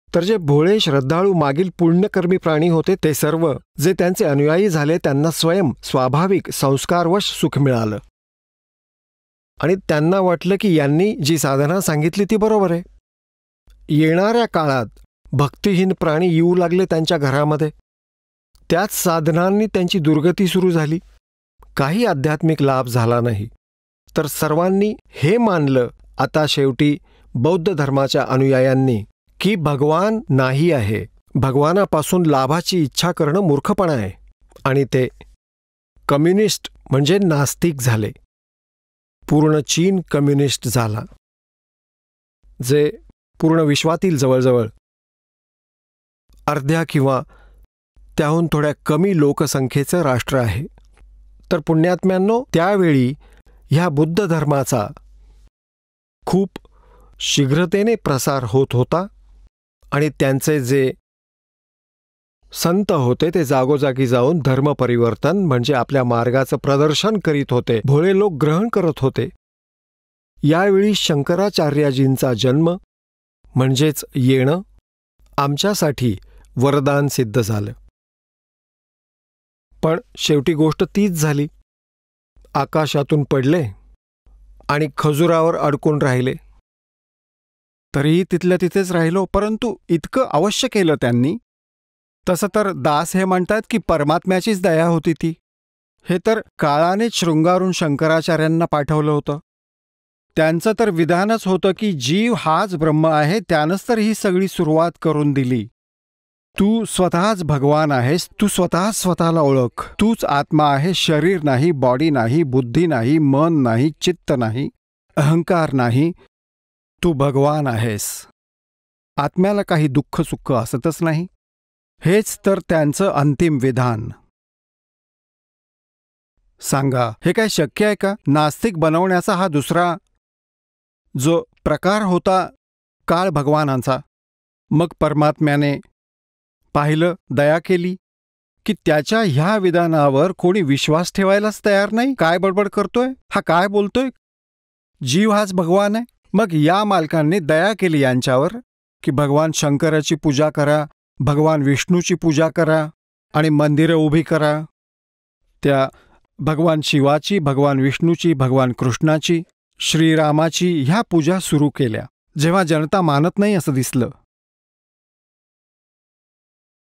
तर जे भोळे श्रद्धाळू मागील पुण्यकर्मी प्राणी होते ते सर्व जे त्यांचे अनुयायी झाले त्यांना स्वयं स्वाभाविक संस्कारवश सुख मिळालं. आणि त्यांना वाटलं की यांनी जी साधना सांगितली ती बरोबर आहे. येणाऱ्या काळात भक्तिहीन प्राणी येऊ लागले त्यांच्या घरामध्ये. त्याच साधनांनी त्यांची दुर्गती सुरू झाली. काही आध्यात्मिक लाभ झाला नाही. तर सर्वांनी हे मानलं आता शेवटी बौद्ध धर्माच्या अनुयायांनी की भगवान नाही आहे, भगवानापासून लाभाची इच्छा करणं मूर्खपणा आहे. आणि ते कम्युनिस्ट म्हणजे नास्तिक झाले. पूर्ण चीन कम्युनिस्ट झाला, जे पूर्ण विश्वातील जवळजवळ अर्ध्या किंवा त्याहून थोड्या कमी लोकसंख्येचं राष्ट्र आहे. तर पुण्यात्म्यांनो, त्यावेळी ह्या बुद्ध धर्माचा खूप शीघ्रतेने प्रसार होत होता आणि त्यांचे जे संत होते ते जागोजागी जाऊन धर्मपरिवर्तन म्हणजे आपल्या मार्गाचं प्रदर्शन करीत होते. भोळे लोक ग्रहण करत होते. यावेळी शंकराचार्यजींचा जन्म म्हणजेच येणं आमच्यासाठी वरदान सिद्ध झालं. पण शेवटी गोष्ट तीच झाली. आकाशातून पडले आणि खजुरावर अडकून राहिले. तरीही तिथल्या तिथेच राहिलो, परंतु इतकं अवश्य केलं त्यांनी. तसं तर दास हे म्हणतात की परमात्म्याचीच दया होती ती. हे तर काळानेच शृंगारून शंकराचार्यांना पाठवलं होतं. त्यांचं तर विधानच होतं की जीव हाच ब्रह्म आहे, त्यानंच तर ही सगळी सुरुवात करून दिली. तू स्वतःच भगवान आहेस, तू स्वतःच स्वतःला ओळख. तूच आत्मा आहे, शरीर नाही, बॉडी नाही, बुद्धी नाही, मन नाही, चित्त नाही, अहंकार नाही. तू भगवान आहेस. आत्म्याला काही दुःख सुख असतच नाही. हेच तर त्यांचं अंतिम विधान. सांगा, हे काय शक्य आहे का? नास्तिक बनवण्याचा हा दुसरा जो प्रकार होता काळ भगवानांचा. मग परमात्म्याने पाहिलं, दया केली की त्याच्या ह्या विधानावर कोणी विश्वास ठेवायलाच तयार नाही. काय बडबड करतोय हा, काय बोलतोय? जीव हाच भगवान आहे. मग या मालकांनी दया केली यांच्यावर की भगवान शंकराची पूजा करा, भगवान विष्णूची पूजा करा आणि मंदिरं उभी करा. त्या भगवान शिवाची, भगवान विष्णूची, भगवान कृष्णाची, श्रीरामाची ह्या पूजा सुरू केल्या. जेव्हा जनता मानत नाही असं दिसलं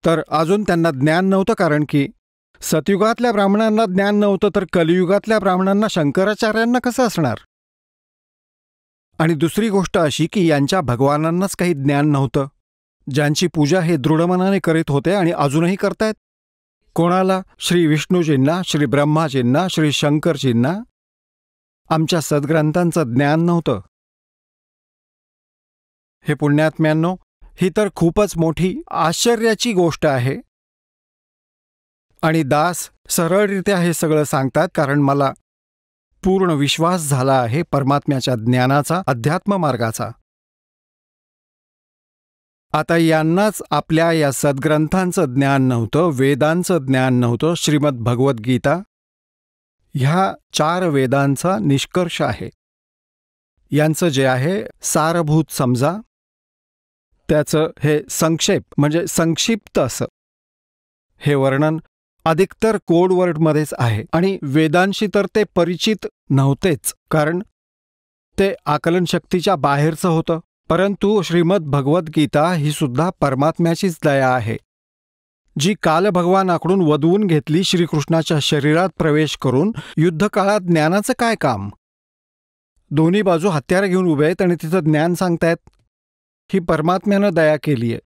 तर अजून त्यांना ज्ञान नव्हतं, कारण की सतयुगातल्या ब्राह्मणांना ज्ञान नव्हतं तर कलियुगातल्या ब्राह्मणांना शंकराचार्यांना कसं असणार? आणि दुसरी गोष्ट अशी की यांच्या भगवानांनाच काही ज्ञान नव्हतं, ज्यांची पूजा हे दृढमनाने करीत होते आणि अजूनही करतायत. कोणाला? श्री विष्णूजींना, श्री ब्रह्माजींना, श्री शंकरजींना आमच्या सद्ग्रंथांचं ज्ञान नव्हतं. हे पुण्यात्म्यांनो, ही तर खूपच मोठी आश्चर्याची गोष्ट आहे. आणि दास सरळरित्या हे सगळं सांगतात कारण मला पूर्ण विश्वास झाला आहे परमात्म्याच्या ज्ञानाचा, अध्यात्म मार्गाचा. आता यांनाच आपल्या या सद्ग्रंथांचं ज्ञान नव्हतं, वेदांचं ज्ञान नव्हतं. श्रीमद भगवद्गीता ह्या 4 वेदांचा निष्कर्ष आहे. यांचं जे आहे सारभूत समजा, त्याचं हे संक्षेप म्हणजे संक्षिप्त असं हे वर्णन अधिकतर कोडवर्डमध्येच आहे. आणि वेदांशी तर ते परिचित नव्हतेच, कारण ते आकलनशक्तीच्या बाहेरचं होतं. परंतु श्रीमद भगवद्गीता ही सुद्धा परमात्म्याचीच दया आहे, जी कालभगवानाकडून वदवून घेतली श्रीकृष्णाच्या शरीरात प्रवेश करून. युद्धकाळात ज्ञानाचं काय काम? दोन्ही बाजू हत्यारं घेऊन उभे आहेत आणि तिथं ज्ञान सांगतायत. ही परमात्म्यानं दया केली आहे.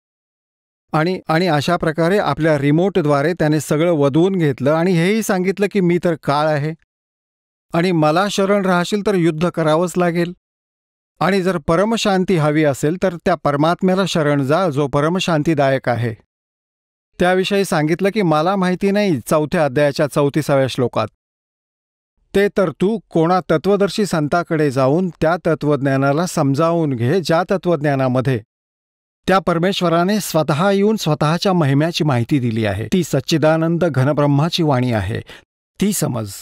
आणि अशा प्रकारे आपल्या रिमोटद्वारे त्याने सगळं वदवून घेतलं आणि हेही सांगितलं की मी तर काळ आहे आणि मला शरण राहशील तर युद्ध करावंच लागेल. आणि जर परमशांती हवी असेल तर त्या परमात्म्याला शरण जा, जो परमशांतीदायक आहे. त्याविषयी सांगितलं की मला माहिती नाही 4थ्या अध्यायाच्या 34व्या श्लोकात. ते तर तू कोणा तत्वदर्शी संताकडे जाऊन त्या तत्वज्ञानाला समजावून घे, ज्या तत्वज्ञानामध्ये त्या परमेश्वराने स्वतः येऊन स्वतःच्या महिम्याची माहिती दिली आहे. ती सच्चिदानंद घनब्रह्माची वाणी आहे, ती समज.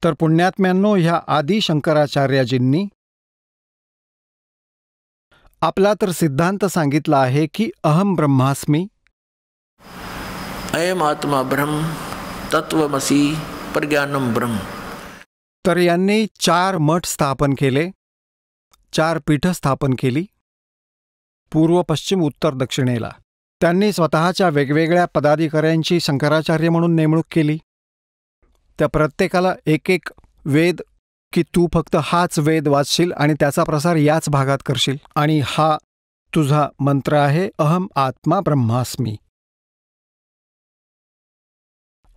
तर पुण्यात्म्यांनो, ह्या आदि शंकराचार्यजींनी आपला तर सिद्धांत सांगितला आहे की अहम ब्रह्मास्मी, अयम आत्मा ब्रह्म, तत्वमसी, प्रज्ञानम ब्रह्म. तर यांनी 4 मठ स्थापन केले, 4 पीठं स्थापन केली पूर्व, पश्चिम, उत्तर, दक्षिणेला. त्यांनी स्वतःच्या वेगवेगळ्या पदाधिकाऱ्यांची शंकराचार्य म्हणून नेमणूक केली. त्या प्रत्येकाला एक एक वेद की तू फक्त हाच वेद वाचशील आणि त्याचा प्रसार याच भागात करशील आणि हा तुझा मंत्र आहे अहम आत्मा ब्रह्मास्मी.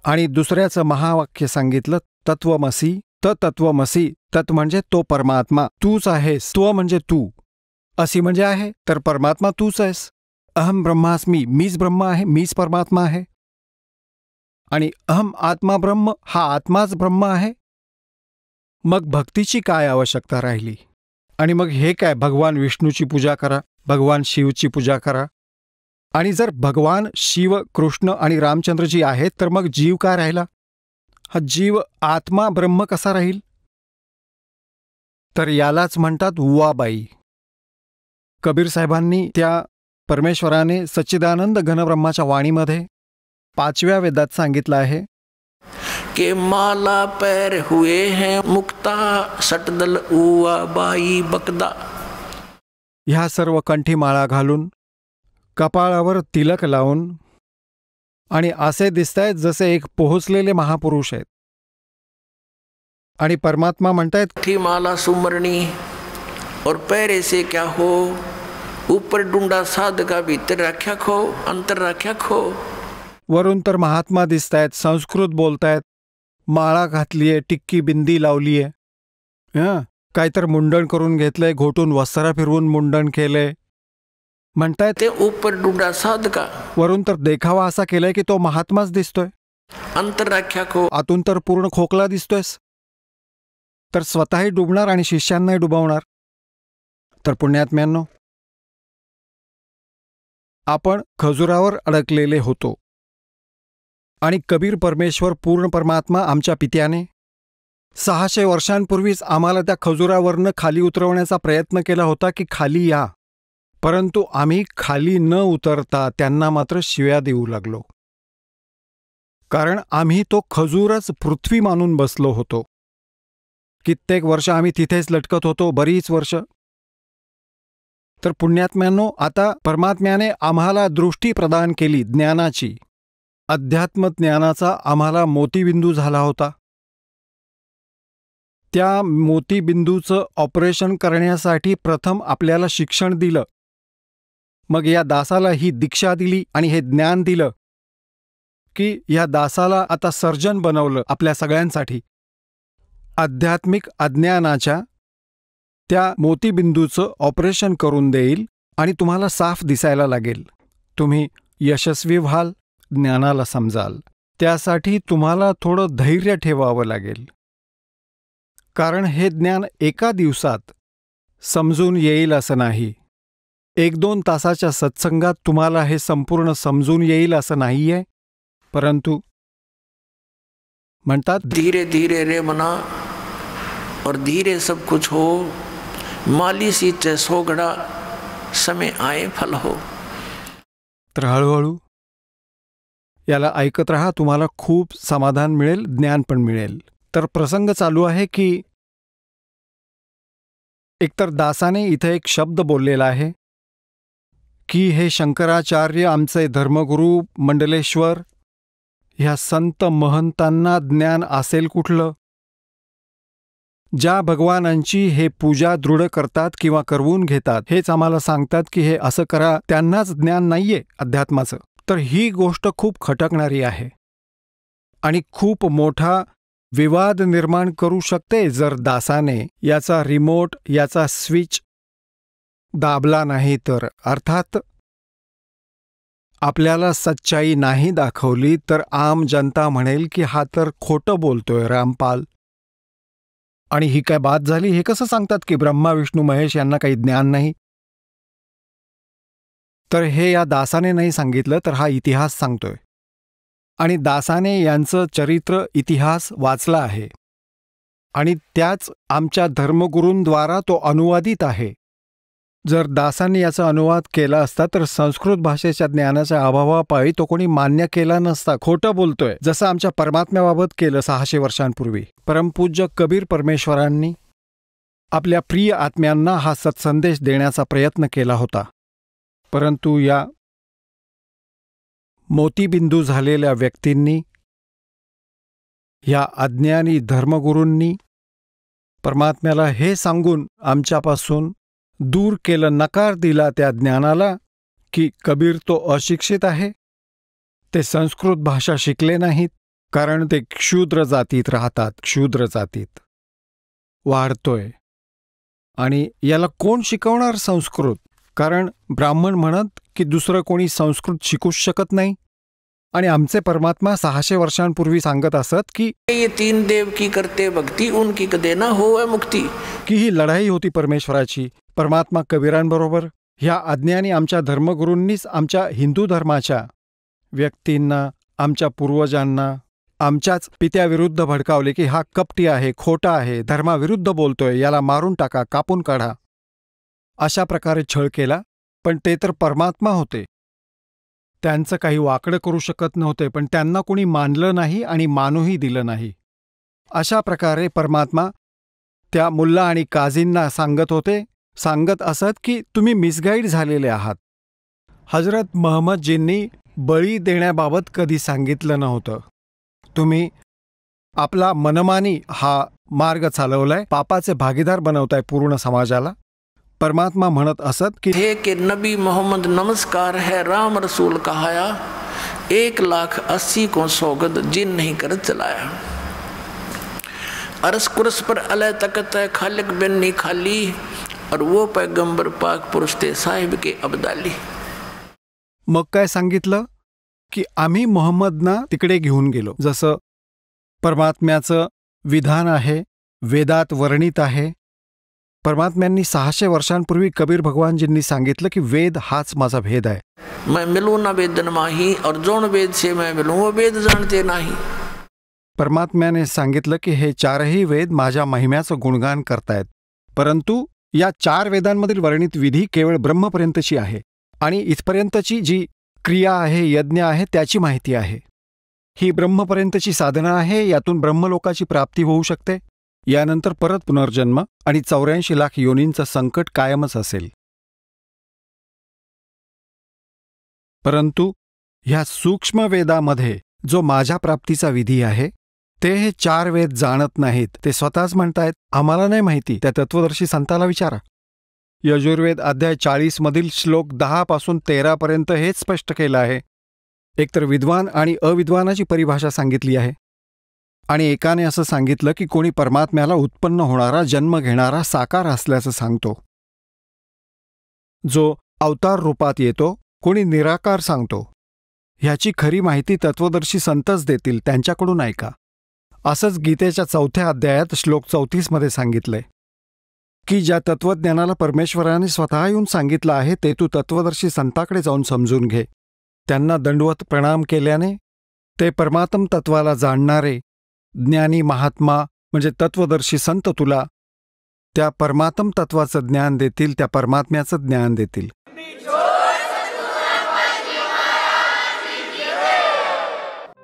आणि दुसऱ्याचं महावाक्य सांगितलं तत्वमसी. तत्वमसी, तत् म्हणजे तो परमात्मा, तूच आहेस. त्व म्हणजे तू, असी म्हणजे आहे, तर परमात्मा तूच आहेस. अहम ब्रह्मास्मी, मीच ब्रह्म आहे, मीच परमात्मा आहे. आणि अहम आत्मा ब्रह्म, हा आत्माच ब्रह्म आहे. मग भक्तीची काय आवश्यकता राहिली? आणि मग हे काय, भगवान विष्णूची पूजा करा, भगवान शिवची पूजा करा. आणि जर भगवान शिव, कृष्ण आणि रामचंद्रजी आहेत तर मग जीव काय राहिला? हा जीव आत्मा ब्रह्म कसा राहील? तर यालाच म्हणतात उवाबाई. कबीर साहेबांनी त्या परमेश्वराने सच्चिदानंद घनब्रह्माच्या वाणीमध्ये 5व्या वेदात सांगितलं आहे के माला पैर हुए हैं मुक्ता, सटदल उवाबाई बकदा. ह्या सर्व कंठी माळा घालून, कपाळावर तिलक लावून आणि असे दिसतायत जसे एक पोहोचलेले महापुरुष आहेत. आणि परमात्मा म्हणतायत थी माला सुमरणी और पैरे से क्या हो, ऊपर डुंडा साधका भीतर राख्या खो, अंतर राख्या खो. वरून तर महात्मा दिसतायत, संस्कृत बोलतायत, माळा घातलीये, टिक्की बिंदी लावलीये, काहीतर मुंडण करून घेतलंय, घोटून वस्त्र फिरवून मुंडण केलंय. म्हणतायत ते ऊपर डुंडा साधका. वरून तर देखावा असा केलाय की तो महात्माच दिसतोय. अंतराख्या को आतून तर पूर्ण खोकला दिसतोयस, तर स्वतःही डुबणार आणि शिष्यांनाही डुबवणार. तर पुण्यात्म्यांनो, आपण खजुरावर अडकलेले होतो आणि कबीर परमेश्वर पूर्ण परमात्मा आमच्या पित्याने 600 वर्षांपूर्वीच आम्हाला त्या खजुरावरनं खाली उतरवण्याचा प्रयत्न केला होता की खाली या, परंतु आम्ही खाली न उतरता त्यांना मात्र शिव्या देऊ लागलो, कारण आम्ही तो खजूरच पृथ्वी मानून बसलो होतो. कित्येक वर्ष आम्ही तिथेच लटकत होतो, बरीच वर्ष. तर पुण्यात्म्यांनो, आता परमात्म्याने आम्हाला दृष्टी प्रदान केली ज्ञानाची. अध्यात्म ज्ञानाचा आम्हाला मोतीबिंदू झाला होता. त्या मोतीबिंदूचं ऑपरेशन करण्यासाठी प्रथम आपल्याला शिक्षण दिलं, मग या दासाला ही दीक्षा दिली आणि हे ज्ञान दिलं की या दासाला आता सर्जन बनवलं आपल्या सगळ्यांसाठी. आध्यात्मिक अज्ञानाच्या त्या मोतीबिंदूचं ऑपरेशन करून देईल आणि तुम्हाला साफ दिसायला लागेल. तुम्ही यशस्वी व्हाल, ज्ञानाला समजाल. त्यासाठी तुम्हाला थोडं धैर्य ठेवावं लागेल, कारण हे ज्ञान एका दिवसात समजून येईल असं नाही. 1-2 तासाच्या सत्संगात तुम्हाला हे संपूर्ण समजून येईल असं नाहीये, परंतु म्हणतात धीरे धीरे रे मना और धीरे सब कुछ हो, माली सी सोगड़ा समय आए फल हो. तर हळूहळू याला ऐकत राहा, तुम्हाला खूप समाधान मिळेल, ज्ञान पण मिळेल. तर प्रसंग चालू आहे की एकतर दासाने इथे एक शब्द बोललेला आहे की हे शंकराचार्य आमचे धर्मगुरू मंडलेश्वर, ह्या संत महंतांना ज्ञान असेल कुठलं? ज्या भगवानांची हे पूजा दृढ करतात किंवा करवून घेतात, हेच आम्हाला सांगतात की हे असं करा, त्यांनाच ज्ञान नाहीये अध्यात्माचं. तर ही गोष्ट खूप खटकणारी आहे आणि खूप मोठा विवाद निर्माण करू शकते जर दासाने याचा रिमोट, याचा स्विच दाबला नाही तर. अर्थात आपल्याला सच्चाई नाही दाखवली तर आम जनता म्हणेल की हा तर खोटं बोलतोय रामपाल, आणि ही काय बात झाली? हे कसं सांगतात की ब्रह्मा विष्णू महेश यांना काही ज्ञान नाही? तर हे या दासाने नाही सांगितलं, तर हा इतिहास सांगतोय. आणि दासाने यांचं चरित्र इतिहास वाचला आहे आणि त्याच आमच्या धर्मगुरूंद्वारा तो अनुवादित आहे. जर दासांनी याचा अनुवाद केला असता तर संस्कृत भाषेच्या ज्ञानाच्या अभावापायी तो कोणी मान्य केला नसता. खोटं बोलतोय, जसं आमच्या परमात्म्याबाबत केलं 600 वर्षांपूर्वी. परमपूज्य कबीर परमेश्वरांनी आपल्या प्रिय आत्म्यांना हा सत्संदेश देण्याचा प्रयत्न केला होता, परंतु या मोतीबिंदू झालेल्या व्यक्तींनी, या अज्ञानी धर्मगुरूंनी परमात्म्याला हे सांगून आमच्यापासून दूर केलं, नकार दिला त्या ज्ञानाला की कबीर तो अशिक्षित आहे, ते संस्कृत भाषा शिकले नाहीत, कारण ते क्षुद्र जातीत राहतात. क्षुद्र जातीत वाढतोय आणि याला कोण शिकवणार संस्कृत? कारण ब्राह्मण म्हणत की दुसरं कोणी संस्कृत शिकूच शकत नाही. आणि आमचे परमात्मा 600 वर्षांपूर्वी सांगत असत की ये 3 देव की करते भक्ती उनकी कदे ना होवे मुक्ती. की ही लढाई होती परमेश्वराची परमात्मा कबीरांबरोबर. ह्या अज्ञानी आमच्या धर्मगुरूंनीच आमच्या हिंदू धर्माच्या व्यक्तींना, आमच्या पूर्वजांना आमच्याच पित्याविरुद्ध भडकावले की हा कपटी आहे, खोटा आहे, धर्माविरुद्ध बोलतोय, याला मारून टाका, कापून काढा, अशा प्रकारे छळ केला. पण ते तर परमात्मा होते, त्यांचं काही वाकडं करू शकत नव्हते, पण त्यांना कोणी मानलं नाही आणि मानूही दिलं नाही. अशा प्रकारे परमात्मा त्या मुल्ला आणि काझींना सांगत असत की तुम्ही मिसगाईड झालेले आहात. हजरत महम्मदजींनी बळी देण्याबाबत कधी सांगितलं नव्हतं. तुम्ही आपला मनमानी हा मार्ग चालवलाय, पापाचे भागीदार बनवताय पूर्ण समाजाला. परमात्मा म्हणत असत की हे के नबी मोहम्मद नमस्कार है, राम रसूल कहाया, 1,80,000 को सौगद जिन नहीं कर चलाया. अरस कुरस पर अलह तकत है, खालिक बिन नहीं खाली, और वो पैगंबर पाक पुरुष थे साहिब के अब्दाली. मग काय सांगितलं? की आम्ही मोहम्मदना तिकडे घेऊन गेलो. जसं परमात्म्याचं विधान आहे, वेदात वर्णित आहे. परमात्म्यांनी 600 वर्षांपूर्वी कबीर भगवानजींनी सांगितलं की वेद हाच माझा भेद आहे. मैं मिलूं न वेदन माही और जोन वेद से मैं मिलूं वो वेद जानते नाही. परमात्म्याने सांगितलं की हे 4ही वेद माझ्या महिम्याचं गुणगान करतायत, परंतु या 4 वेदांमधील वर्णित विधी केवळ ब्रह्मपर्यंतची आहे आणि इथपर्यंतची जी क्रिया आहे, यज्ञ आहे, त्याची माहिती आहे. ही ब्रह्मपर्यंतची साधना आहे. यातून ब्रह्मलोकाची प्राप्ती होऊ शकते. यानंतर परत पुनर्जन्म आणि 84 लाख योनींचं संकट कायमच असेल. परंतु ह्या सूक्ष्म वेदामध्ये जो माझ्या प्राप्तीचा विधी आहे ते हे 4 वेद जाणत नाहीत. ते स्वतःच म्हणतायत आम्हाला नाही माहिती, त्या तत्वदर्शी संताला विचारा. यजुर्वेद अध्याय 40 मधील श्लोक 10 पासून 13 पर्यंत हेच स्पष्ट केलं आहे. एकतर विद्वान आणि अविद्वानाची परिभाषा सांगितली आहे आणि एकाने असं सांगितलं की कोणी परमात्म्याला उत्पन्न होणारा, जन्म घेणारा साकार असल्याचं सांगतो, जो अवतार रूपात येतो. कोणी निराकार सांगतो. ह्याची खरी माहिती तत्वदर्शी संतच देतील, त्यांच्याकडून ऐका. असंच गीतेच्या 4थ्या अध्यायात श्लोक 34 मध्ये सांगितलंय की ज्या तत्वज्ञानाला परमेश्वराने स्वतः येऊन सांगितलं आहे ते तू तत्वदर्शी संताकडे जाऊन समजून घे. त्यांना दंडवत प्रणाम केल्याने ते परमात्म तत्वाला जाणणारे ज्ञानी महात्मा म्हणजे तत्वदर्शी संत तुला त्या परमात्म तत्वाचं ज्ञान देतील, त्या परमात्म्याचं ज्ञान देतील.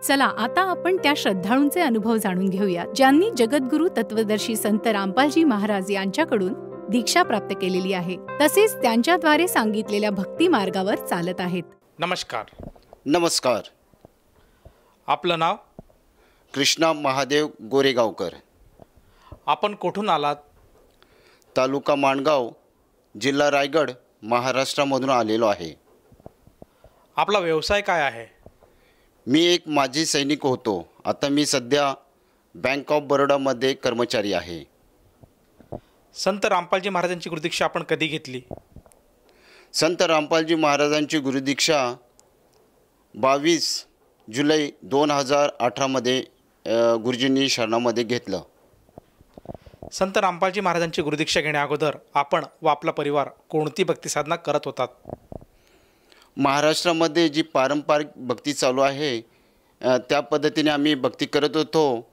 चला आता आपण त्या श्रद्धाळूंचे अनुभव जाणून घेऊया ज्यांनी जगद्गुरू तत्वदर्शी संत रामपालजी महाराज यांच्याकडून दीक्षा प्राप्त केलेली आहे, तसेच त्यांच्याद्वारे सांगितलेल्या भक्ती मार्गावर चालत आहेत. नमस्कार. नमस्कार. आपलं नाव? कृष्णा महादेव गोरेगावकर. आपण कुठून आलात? तालुका माणगाव, जिल्हा रायगड, महाराष्ट्रामधून आलेलो आहे. आपला व्यवसाय काय आहे? मी एक माजी सैनिक होतो. आता मी सध्या बँक ऑफ बरोडामध्ये कर्मचारी आहे. संत रामपालजी महाराजांची गुरुदीक्षा आपण कधी घेतली? संत रामपालजी महाराजांची गुरुदीक्षा 22 जुलै 2018 मध्ये गुरुजींनी शरणामध्ये घेतलं. संत रामपालजी महाराजांची गुरुदीक्षा घेण्या अगोदर आपण व आपला परिवार कोणती भक्तिसाधना करत होतात? महाराष्ट्रामध्ये जी पारंपरिक भक्ती चालू आहे त्या पद्धतीने आम्ही भक्ती करत होतो.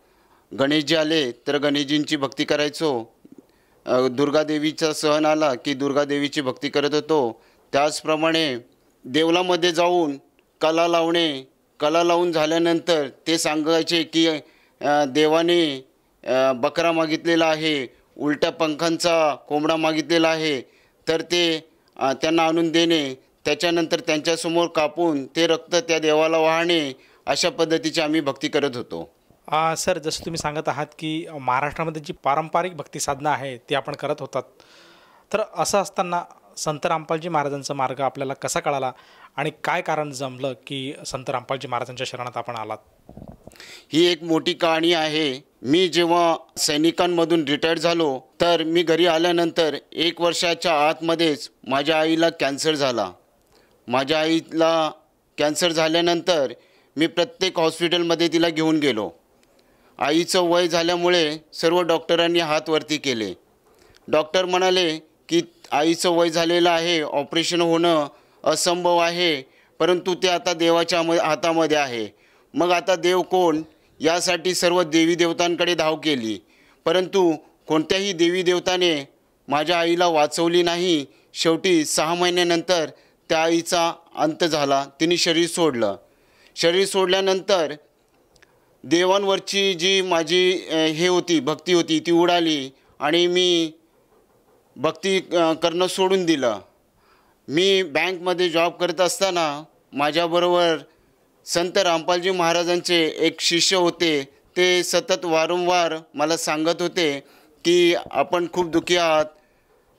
गणेशजी आले तर गणेशजींची भक्ती करायचो. दुर्गादेवीचा सण आला की दुर्गादेवीची भक्ती करत होतो. त्याचप्रमाणे देवलामध्ये जाऊन कला लावून झाल्यानंतर ते सांगायचे की देवाने बकरा मागितलेला आहे, उलट्या पंखांचा कोंबडा मागितलेला आहे, तर ते त्यांना आणून देणे. त्याच्यानंतर त्यांच्यासमोर कापून ते रक्त त्या देवाला वाहणे, अशा पद्धतीची आम्ही भक्ती करत होतो. सर, जसं तुम्ही सांगत आहात की महाराष्ट्रामध्ये जी पारंपरिक भक्ती साधना आहे ती आपण करत होतात, तर असं असताना संत रामपालजी महाराजांचा मार्ग आपल्याला कसा कळाला आणि काय कारण जमलं की संत रामपालजी महाराजांच्या शरणात आपण आलात? ही एक मोठी कहाणी आहे. मी जेव्हा सैनिकांमधून रिटायर झालो तर मी घरी आल्यानंतर 1 वर्षाच्या आतमध्येच माझ्या आईला कॅन्सर झाला. माझ्या आईला कॅन्सर झाल्यानंतर मी प्रत्येक हॉस्पिटलमध्ये तिला घेऊन गेलो. आईचं वय झाल्यामुळे सर्व डॉक्टरांनी हात वरती केले. डॉक्टर म्हणाले की आईचं वय झालेलं आहे, ऑपरेशन होणं असंभव आहे, परंतु ते आता देवाच्या हातामध्ये आहे. मग आता देव कोण यासाठी सर्व देवी देवतांकडे धाव केली, परंतु कोणत्याही देवी देवताने माझ्या आईला वाचवली नाही. शेवटी 6 महिन्यानंतर त्या आईचा अंत झाला. तिने शरीर सोडलं. शरीर सोडल्यानंतर देवांवरची जी माझी भक्ती होती ती उडाली आणि मी भक्ती करणं सोडून दिलं. मी बँकमध्ये जॉब करत असताना माझ्याबरोबर संत रामपालजी महाराजांचे एक शिष्य होते. ते सतत वारंवार मला सांगत होते की आपण खूप दुःखी आहात,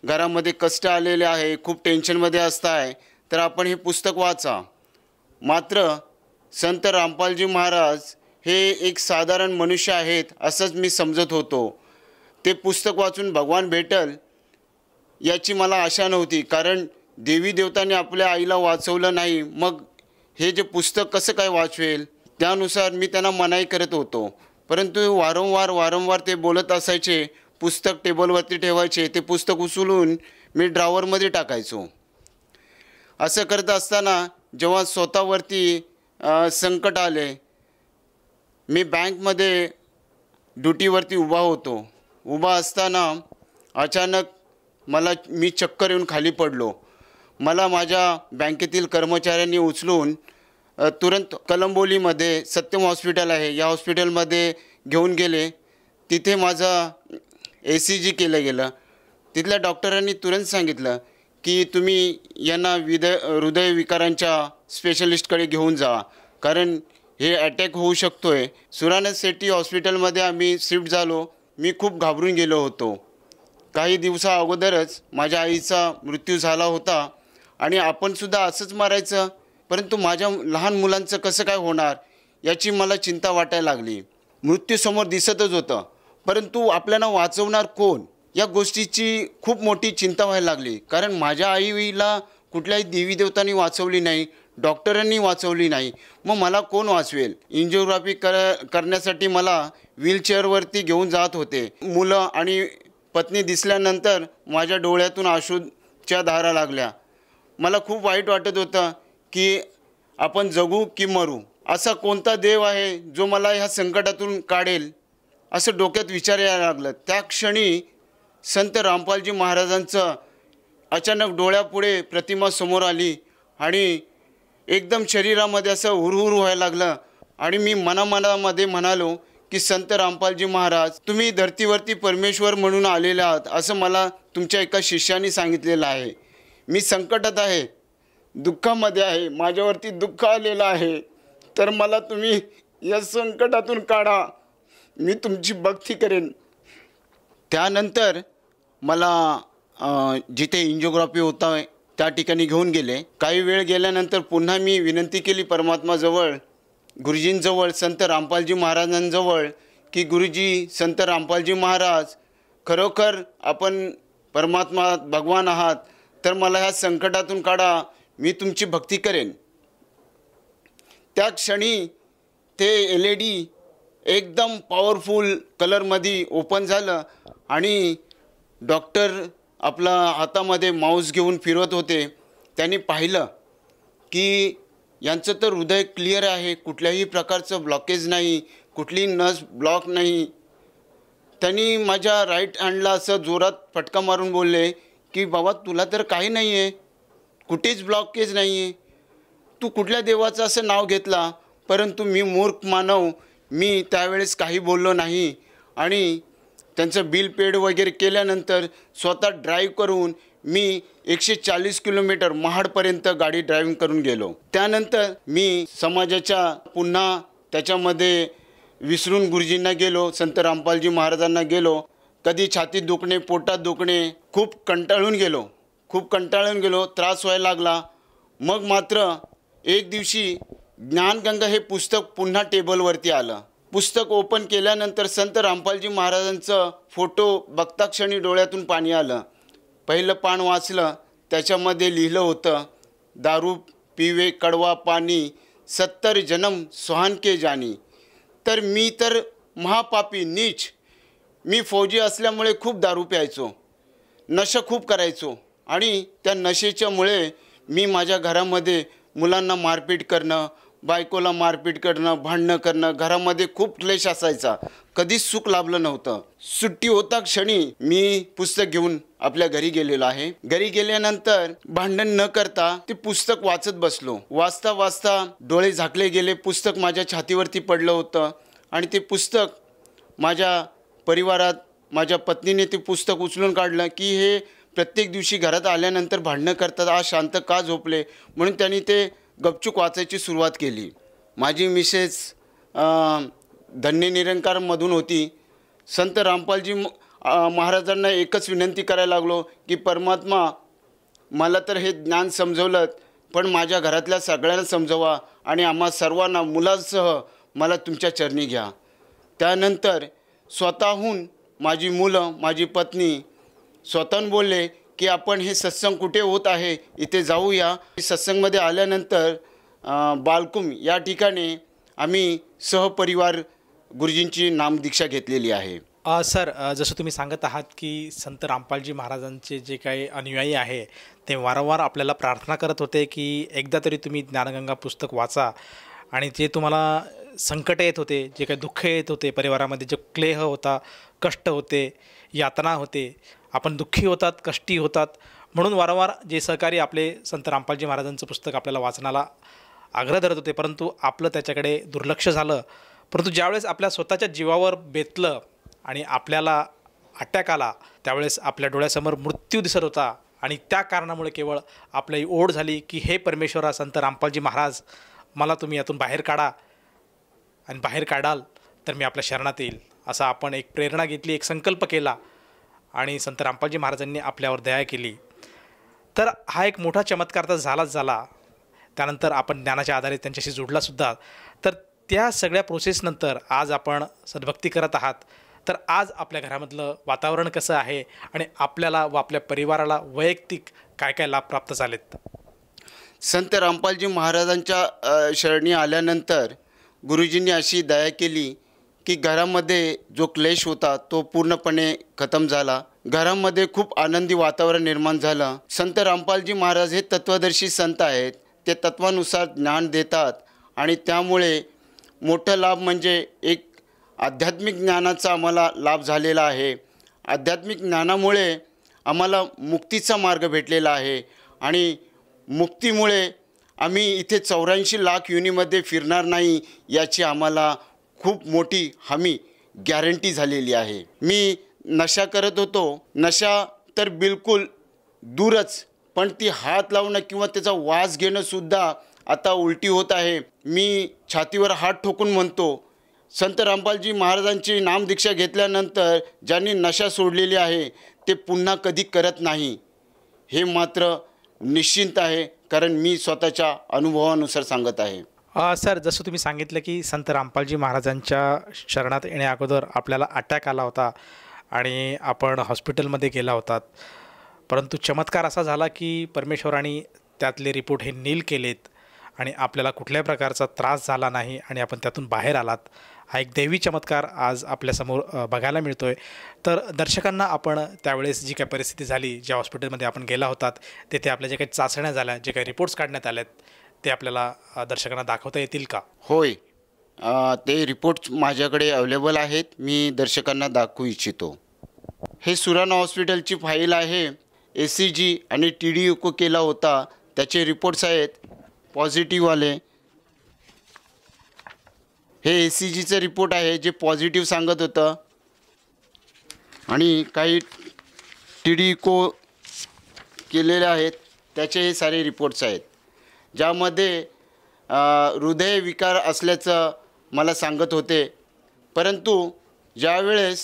घरामध्ये कष्ट आलेले आहे, खूप टेन्शनमध्ये असताय, तर आपण हे पुस्तक वाचा. मात्र संत रामपालजी महाराज हे एक साधारण मनुष्य आहेत असंच मी समजत होतो. ते पुस्तक वाचून भगवान भेटल याची मला आशा नव्हती, कारण देवी देवतांनी आपल्या आईला वाचवलं नाही, मग हे जे पुस्तक कसं काय वाचवेल, त्यानुसार मी त्यांना मनाई करत होतो. परंतु वारंवार ते बोलत असायचे, पुस्तक टेबलवरती ठेवायचे, ते पुस्तक उचलून मी ड्रॉवरमध्ये टाकायचो. असं करत असताना जेव्हा स्वतःवरती संकट आले, मी बँकमध्ये ड्युटीवरती उभा असताना अचानक मी चक्कर येऊन खाली पडलो. मला माझ्या बँकेतील कर्मचाऱ्यांनी उचलून तुरंत कलंबोलीमध्ये सत्यम हॉस्पिटल आहे, या हॉस्पिटलमध्ये घेऊन गेले. तिथे माझं ECG केलं गेलं. तिथल्या डॉक्टरांनी तुरंत सांगितलं की तुम्ही यांना हृदयविकारांच्या स्पेशलिस्टकडे घेऊन जा, कारण हे अटॅक होऊ शकतो आहे. सुरानंद शेट्टी हॉस्पिटलमध्ये आम्ही शिफ्ट झालो. मी खूप घाबरून गेलो होतो. काही दिवसा अगोदरच माझ्या आईचा मृत्यू झाला होता आणि आपणसुद्धा असंच मारायचं, परंतु माझ्या लहान मुलांचं कसं काय होणार याची मला चिंता वाटायला लागली. मृत्यू समोर दिसतच होतं, परंतु आपल्याला वाचवणार कोण या गोष्टीची खूप मोठी चिंता व्हायला लागली. कारण माझ्या आईला कुठल्याही देवी देवतांनी वाचवली नाही, डॉक्टरांनी वाचवली नाही, मग मला कोण वाचवेल. एन्जिओग्राफी करण्यासाठी मला व्हीलचेअरवरती घेऊन जात होते. मुलं आणि पत्नी दिसल्यानंतर माझ्या डोळ्यातून अश्रूच्या धारा लागल्या. मला खूप वाईट वाटत होतं की आपण जगू की मरू, असा कोणता देव आहे जो मला ह्या संकटातून काढेल, असं डोक्यात विचार यायला लागलं. त्या क्षणी संत रामपालजी महाराजांचं अचानक डोळ्यापुढे प्रतिमा समोर आली आणि एकदम शरीरामध्ये असं हुरहुर व्हायला लागलं. आणि मी मनामध्ये म्हणालो की संत रामपालजी महाराज, तुम्ही धर्तीवरती परमेश्वर म्हणून आलेले आहात, असं मला तुमच्या एका शिष्याने सांगितलेलं आहे. मी संकटात आहे, दुःखामध्ये आहे, माझ्यावरती दुःख आलेलं आहे, तर मला तुम्ही या संकटातून काढा, मी तुमची भक्ती करेन. त्यानंतर मला जिथे एन्जिओग्राफी होता त्या ठिकाणी घेऊन गेले. काही वेळ गेल्यानंतर पुन्हा मी विनंती केली परमात्माजवळ, गुरुजींजवळ, संत रामपालजी महाराजांजवळ, की गुरुजी, संत रामपालजी महाराज, खरोखर आपण परमात्मा भगवान आहात, तर मला ह्या संकटातून काढा, मी तुमची भक्ती करेन. त्या क्षणी ते LED एकदम पॉवरफुल कलरमध्ये ओपन झालं आणि डॉक्टर आपला हातामध्ये माऊस घेऊन फिरवत होते. त्यांनी पाहिलं की यांचं तर हृदय क्लिअर आहे, कुठल्याही प्रकारचं ब्लॉकेज नाही, कुठलीही नस ब्लॉक नाही. त्यांनी माझ्या राईट हँडला असं जोरात फटका मारून बोलले की बाबा, तुला तर काही नाही आहे, कुठेच ब्लॉकेज नाही आहे, तू कुठल्या देवाचं असं नाव घेतला. परंतु मी मूर्ख मानव, मी त्यावेळेस काही बोललो नाही आणि त्यांचं बिल पेड वगैरे केल्यानंतर स्वतः ड्राईव्ह करून मी 140 किलोमीटर महाडपर्यंत गाडी ड्रायव्हिंग करून गेलो. त्यानंतर मी समाजाच्या पुन्हा त्याच्यामध्ये विसरून गुरुजींना गेलो, संत रामपालजी महाराजांना गेलो. कधी छातीत दुखणे, पोटात दुखणे, खूप कंटाळून गेलो, त्रास व्हायला लागला. मग मात्र एक दिवशी ज्ञानगंगा हे पुस्तक पुन्हा टेबलवरती आलं. पुस्तक ओपन केल्यानंतर संत रामपालजी महाराजांचं फोटो बघता क्षणी डोळ्यातून पाणी आलं. पहिलं पान वाचलं, त्याच्यामध्ये लिहिलं होतं, दारू पिवे कड़वा पाणी, 70 जन्म सुहान के जानी. तर मी तर महापापी नीच, मी फौजी असल्यामुळे खूप दारू प्यायचो, नशा खूप करायचो आणि त्या नशेच्यामुळे मी माझ्या घरामध्ये मुलांना मारपीट करणं, बायकोला मारपीट करणं, भांडणं करणं, घरामध्ये खूप क्लेश असायचा, कधीच सुख लाभलं नव्हतं. सुट्टी होता क्षणी मी पुस्तक घेऊन आपल्या घरी गेलेलो आहे. घरी गेल्यानंतर भांडण न करता ते पुस्तक वाचत बसलो. वाचता वाचता डोळे झाकले गेले, पुस्तक माझ्या छातीवरती पडलं होतं आणि ते पुस्तक माझ्या परिवारात माझ्या पत्नीने ते पुस्तक उचलून काढलं की हे प्रत्येक दिवशी घरात आल्यानंतर भांडणं करतात, आज शांत का झोपले, म्हणून त्यांनी ते गपचूक वाचायची सुरुवात केली. माझी मिसेस धन्य निरंकारमधून होती. संत रामपालजी महाराजांना एकच विनंती करायला लागलो की परमात्मा, मला तर हे ज्ञान समजवलं, पण माझ्या घरातल्या सगळ्यांना समजवा आणि आम्हा सर्वांना मुलांसह मला तुमच्या चरणी घ्या. त्यानंतर स्वतःहून माझी मुलं, माझी पत्नी स्वतःहून बोलले की आपण हे सत्संग कुठे होत आहे, इथे जाऊया. सत्संगमध्ये आल्यानंतर बालकुम या ठिकाणी आम्ही सहपरिवार गुरुजींची नामदीक्षा घेतलेली आहे. सर, जसं तुम्ही सांगत आहात की संत रामपालजी महाराजांचे जे काही अनुयायी आहे ते वारंवार आपल्याला प्रार्थना करत होते की एकदा तरी तुम्ही ज्ञानगंगा पुस्तक वाचा, आणि जे तुम्हाला संकट येत होते, जे काही दुःख येत होते, परिवारामध्ये जो क्लेह होता, कष्ट होते, यातना होते, आपण दुःखी होतात, कष्टी होतात, म्हणून वारंवार जे सहकारी आपले संत रामपालजी महाराजांचं पुस्तक आपल्याला वाचनाला आग्रह धरत होते, परंतु आपलं त्याच्याकडे दुर्लक्ष झालं. परंतु ज्यावेळेस आपल्या स्वतःच्या जीवावर बेतलं आणि आपल्याला अटॅक आला, त्यावेळेस आपल्या डोळ्यासमोर मृत्यू दिसत होता, आणि त्या कारणामुळे केवळ आपली ओढ झाली की हे परमेश्वरा, संत रामपालजी महाराज, मला तुम्ही यातून बाहेर काढा, आणि बाहेर काढाल तर मी आपल्या शरणात येईल, असा आपण एक प्रेरणा घेतली, एक संकल्प केला, आणि संत रामपालजी महाराजांनी आपल्यावर दया केली. तर हा एक मोठा चमत्कार तर झालाच झाला. त्यानंतर आपण ज्ञानाच्या आधारे त्यांच्याशी जोडलासुद्धा. तर त्या सगळ्या प्रोसेसनंतर आज आपण सद्भक्ती करत आहात. तर आज आपल्या घरामधलं वातावरण कसं आहे, आणि आपल्याला व आपल्या परिवाराला वैयक्तिक काय काय लाभ प्राप्त झालेत? संत रामपालजी महाराजांच्या शरणी आल्यानंतर गुरुजींनी अशी दया केली की घरामध्ये जो क्लेश होता तो पूर्णपणे खतम झाला. घरामध्ये खूप आनंदी वातावरण निर्माण झालं. संत रामपालजी महाराज हे तत्वदर्शी संत आहेत. ते तत्वानुसार ज्ञान देतात, आणि त्यामुळे मोठा लाभ म्हणजे एक आध्यात्मिक ज्ञानाचा आम्हाला लाभ झालेला आहे. आध्यात्मिक ज्ञानामुळे आम्हाला मुक्तीचा मार्ग भेटलेला आहे, आणि मुक्तीमुळे आम्ही इथे 84 लाख युनीमध्ये फिरणार नाही याची आम्हाला खूप मोठी हमी, गॅरंटी झालेली आहे. मी नशा करत होतो, नशा तर बिलकुल दूरच, पण ती हात लावणं किंवा त्याचा वास घेणंसुद्धा आता उलटी होत आहे. मी छातीवर हात ठोकून म्हणतो, संत रामपालजी महाराजांची नामदीक्षा घेतल्यानंतर ज्यांनी नशा सोडलेली आहे ते पुन्हा कधी करत नाही, हे मात्र निश्चिंत आहे, कारण मी स्वतःच्या अनुभवानुसार सांगत आहे. सर, जसं तुम्ही सांगितलं की संत रामपालजी महाराजांच्या शरणात येण्या अगोदर आपल्याला अटॅक आला होता आणि आपण हॉस्पिटलमध्ये गेला होतात, परंतु चमत्कार असा झाला की परमेश्वराने त्यातले रिपोर्ट हे नील केलेत आणि आपल्याला कुठल्याही प्रकारचा त्रास झाला नाही आणि आपण त्यातून बाहेर आलात. हा एक दैवी चमत्कार आज आपल्यासमोर बघायला मिळतो आहे. तर दर्शकांना आपण त्यावेळेस जी काही परिस्थिती झाली, ज्या हॉस्पिटलमध्ये आपण गेला होतात, तेथे आपल्या जे काही चाचण्या झाल्या, जे काही रिपोर्ट्स काढण्यात आल्यात, ते आपल्याला दर्शकांना दाखवता येतील का? होय, ते रिपोर्ट्स माझ्याकडे अवेलेबल आहेत. मी दर्शकांना दाखवू इच्छितो. हे सुराणा हॉस्पिटलची फाईल आहे. ECG आणि TDUCO केला होता, त्याचे रिपोर्ट्स आहेत पॉझिटिव्हवाले. हे ECGचं रिपोर्ट आहे जे पॉझिटिव्ह सांगत होतं, आणि काही TDUCO केलेले आहेत त्याचे हे सारे रिपोर्ट्स आहेत, ज्यामध्ये हृदयविकार असल्याचं मला सांगत होते. परंतु ज्यावेळेस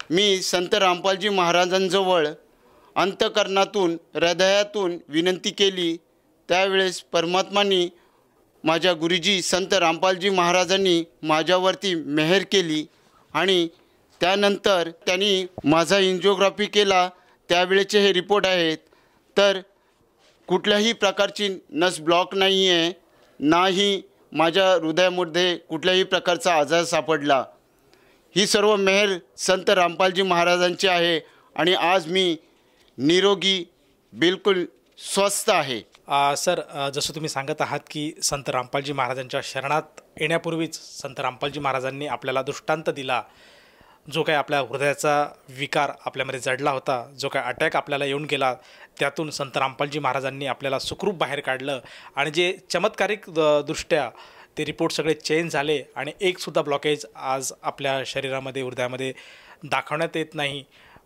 मी संत रामपालजी महाराजांजवळ अंतःकरणातून, हृदयातून विनंती केली, त्यावेळेस परमात्मानी, माझ्या गुरुजी संत रामपालजी महाराजांनी माझ्यावरती मेहर केली, आणि त्यानंतर त्यांनी माझा एन्जिओग्राफी केला. त्यावेळेचे हे रिपोर्ट आहेत. तर कुठल्याही प्रकारची नस ब्लॉक नाही आहे, नाही माझ्या हृदयामध्ये कुठल्याही प्रकारचा आजार सापडला. ही सर्व मेहर संत रामपालजी महाराजांची आहे, आणि आज मी निरोगी, बिलकुल स्वस्थ आहे. सर, जसं तुम्ही सांगत आहात की संत रामपालजी महाराजांच्या शरणात येण्यापूर्वीच संत रामपालजी महाराजांनी आपल्याला दृष्टांत दिला. जो काय आपल्या हृदयाचा विकार आपल्यामध्ये जडला होता, जो काय अटॅक आपल्याला येऊन गेला, त्यातून संत रामपालजी महाराजांनी आपल्याला सुखरूप बाहेर काढलं, आणि जे चमत्कारिक दृष्ट्या ते रिपोर्ट सगळे चेंज झाले, आणि एकसुद्धा ब्लॉकेज आज आपल्या शरीरामध्ये, हृदयामध्ये दाखवण्यात येत नाही.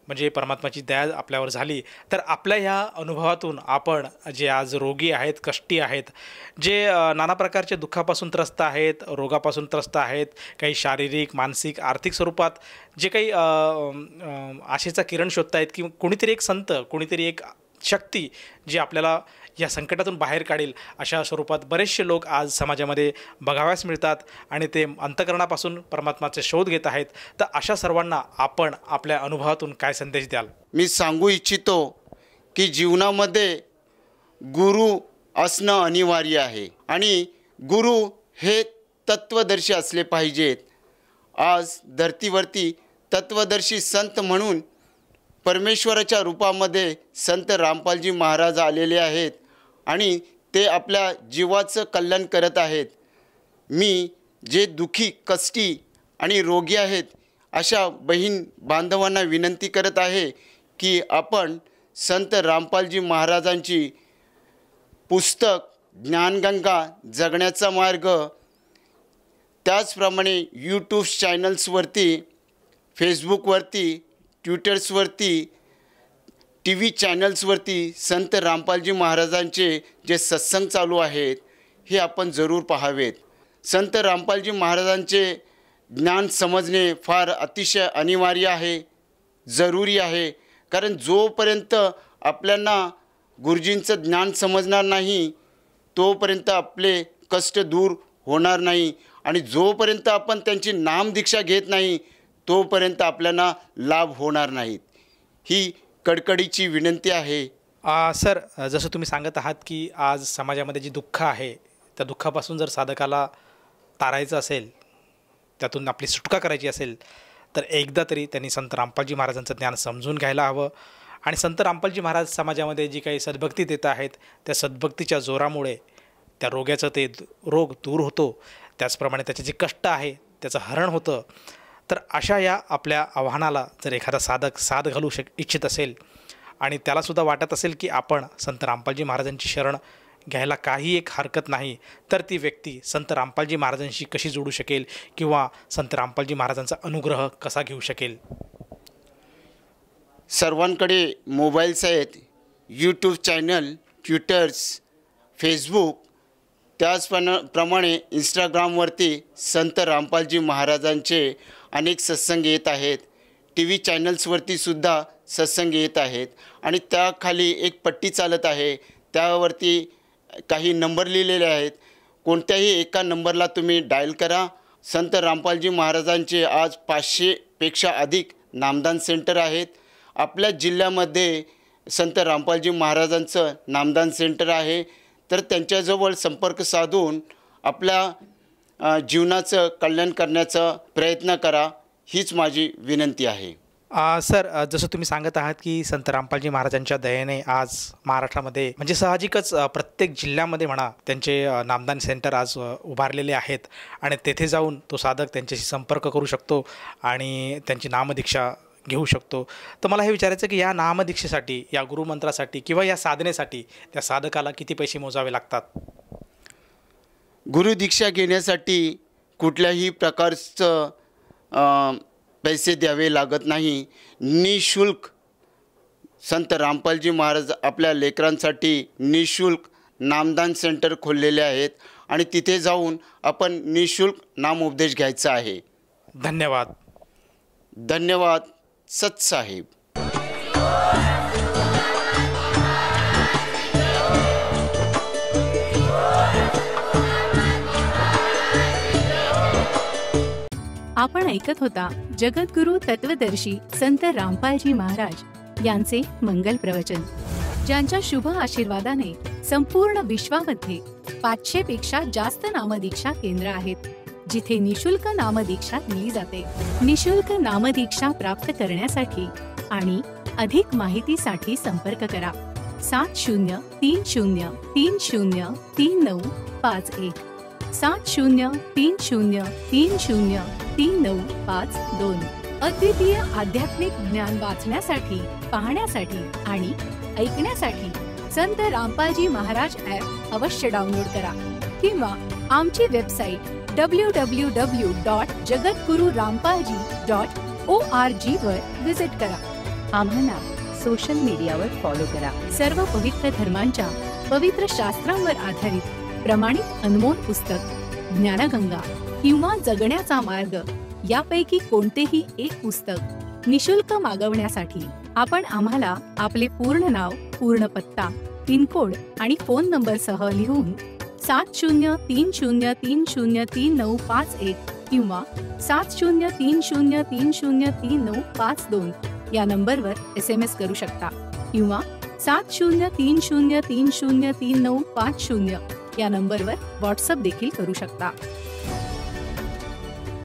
म्हणजे परमात्माची दया आपल्यावर झाली. तर आपल्या ह्या अनुभवातून आपण जे आज रोगी आहेत, कष्टी आहेत, जे नाना प्रकारचे दुःखापासून त्रस्त आहेत, रोगापासून त्रस्त आहेत, काही शारीरिक, मानसिक, आर्थिक स्वरूपात जे काही आशेचा किरण शोधत आहेत, की कोणीतरी एक संत, कोणीतरी एक शक्ती जी आपल्याला या संकटातून बाहेर काढेल, अशा स्वरूपात बरेचसे लोक आज समाजामध्ये बघाव्यास मिळतात, आणि ते अंतःकरणापासून परमात्माचे शोध घेत आहेत. तर अशा सर्वांना आपण आपल्या अनुभवातून काय संदेश द्याल? मी सांगू इच्छितो की जीवनामध्ये गुरु असणं अनिवार्य आहे आणि गुरु हे तत्वदर्शी असले पाहिजेत. आज धर्तीवरती तत्वदर्शी संत म्हणून परमेश्वराच्या रूपामध्ये संत रामपालजी महाराज आलेले आहेत आणि ते आपल्या जीवाचं कल्याण करत आहेत. मी जे दुःखी, कष्टी आणि रोगी आहेत अशा बहीण बांधवांना विनंती करत आहे की आपण संत रामपालजी महाराजांची पुस्तक ज्ञानगंगा जगण्याचा मार्ग, त्याचप्रमाणे यूट्यूब चॅनल्सवरती, फेसबुकवरती, ट्विटर्सवरती, टी व्ही चॅनल्सवरती संत रामपालजी महाराजांचे जे सत्संग चालू आहेत हे आपण जरूर पाहावेत. संत रामपालजी महाराजांचे ज्ञान समजणे फार अतिशय अनिवार्य आहे, जरुरी आहे. कारण जोपर्यंत आपल्याला गुरुजींचं ज्ञान समजणार नाही तोपर्यंत आपले कष्ट दूर होणार नाही आणि जोपर्यंत आपण त्यांची नामदीक्षा घेत नाही तोपर्यंत आपल्याला लाभ होणार नाहीत. ही कडकडीची विनंती आहे. सर, जसं तुम्ही सांगत आहात की आज समाजामध्ये जी दुःख आहे त्या दुःखापासून जर साधकाला तारायचं असेल, त्यातून आपली सुटका करायची असेल तर एकदा तरी त्यांनी संत रामपालजी महाराजांचं ज्ञान समजून घ्यायला हवं. आणि संत रामपालजी महाराज समाजामध्ये जी काही सद्भक्ती देत आहेत त्या सद्भक्तीच्या जोरामुळे त्या रोग्याचं ते रोग दूर होतो, त्याचप्रमाणे त्याचे जे कष्ट आहे त्याचं हरण होतं. तर अशा या आपल्या आव्हानाला जर एखादा साधक साथ घालू इच्छित असेल आणि त्यालासुद्धा वाटत असेल की आपण संत रामपालजी महाराजांची शरण घ्यायला काही एक हरकत नाही, तर ती व्यक्ती संत रामपालजी महाराजांशी कशी जोडू शकेल किंवा संत रामपालजी महाराजांचा अनुग्रह कसा घेऊ शकेल? सर्वांकडे मोबाईल्स आहेत, यूट्यूब चॅनल, ट्विटर्स, फेसबुक, त्याचप्रमाणे इंस्टाग्रामवरती संत रामपालजी महाराजांचे अनेक सत्संग येत आहेत. टी व्ही चॅनल्सवरती सुद्धा सत्संग येत आहेत आणि त्याखाली एक पट्टी चालत आहे, त्यावरती काही नंबर लिहिलेले आहेत. कोणत्याही एका नंबरला तुम्ही डायल करा. संत रामपालजी महाराजांचे आज 500पेक्षा अधिक नामदान सेंटर आहेत. आपल्या जिल्ह्यामध्ये संत रामपालजी महाराजांचं नामदान सेंटर आहे. तर त्यांच्याजवळ संपर्क साधून आपल्या जीवनाचं कल्याण करण्याचा प्रयत्न करा, हीच माझी विनंती आहे. सर, जसं तुम्ही सांगत आहात की संत रामपालजी महाराजांच्या दयेने आज महाराष्ट्रामध्ये म्हणजे साहजिकच प्रत्येक जिल्ह्यामध्ये म्हणा त्यांचे नामदान सेंटर आज उभारलेले आहेत आणि तेथे जाऊन तो साधक त्यांच्याशी संपर्क करू शकतो आणि त्यांची नामदीक्षा घेऊ शकतो. तर मला हे विचारायचं की या नामदीक्षेसाठी, या गुरुमंत्रासाठी किंवा या साधनेसाठी त्या साधकाला किती पैसे मोजावे लागतात? गुरुदीक्षा घेण्यासाठी कुठल्याही प्रकारचं पैसे द्यावे लागत नाही. निःशुल्क संत रामपालजी महाराज आपल्या लेकरांसाठी निःशुल्क नामदान सेंटर खोललेले आहेत आणि तिथे जाऊन आपण निःशुल्क नामोपदेश घ्यायचा आहे. धन्यवाद. धन्यवाद सतसाहेब. आपण ऐकत होता जगद्गुरु तत्वदर्शी संत रामपालजी महाराज यांचे मंगल प्रवचन, ज्यांच्या शुभ आशीर्वादाने संपूर्ण विश्वामध्ये 500पेक्षा जास्त नामदीक्षा केंद्र आहेत, जिथे निशुल्क नामदीक्षा दिली जाते. निशुल्क नामदीक्षा प्राप्त करण्यासाठी आणि अधिक माहितीसाठी संपर्क करा 7030303951 7030303952. अद्वितीय आध्यात्मिक ज्ञान वाचण्यासाठी, पाहण्यासाठी आणि ऐकण्यासाठी संत रामपालजी महाराज ॲप अवश्य डाउनलोड करा किंवा आमची वेबसाईट www.jagadgururampalji.org वर विजिट करा. आम्हाला सोशल मीडियावर फॉलो करा. सर्व पवित्र धर्मांच्या पवित्र शास्त्रांवर आधारित प्रमाणित अनमोल पुस्तक ज्ञानगंगा किंवा जगण्याचा मार्ग यापैकी कोणतेही एक पुस्तक निशुल्क मागवण्यासाठी आपण आम्हाला आपले पूर्ण नाव, पूर्ण पत्ता, पिनकोड आणि फोन नंबरसह लिहून 7030303951 किंवा 7030303952 या नंबरवर SMS करू शकता किंवा 7030303950 या नंबरवर व्हॉट्सअप देखील करू शकता.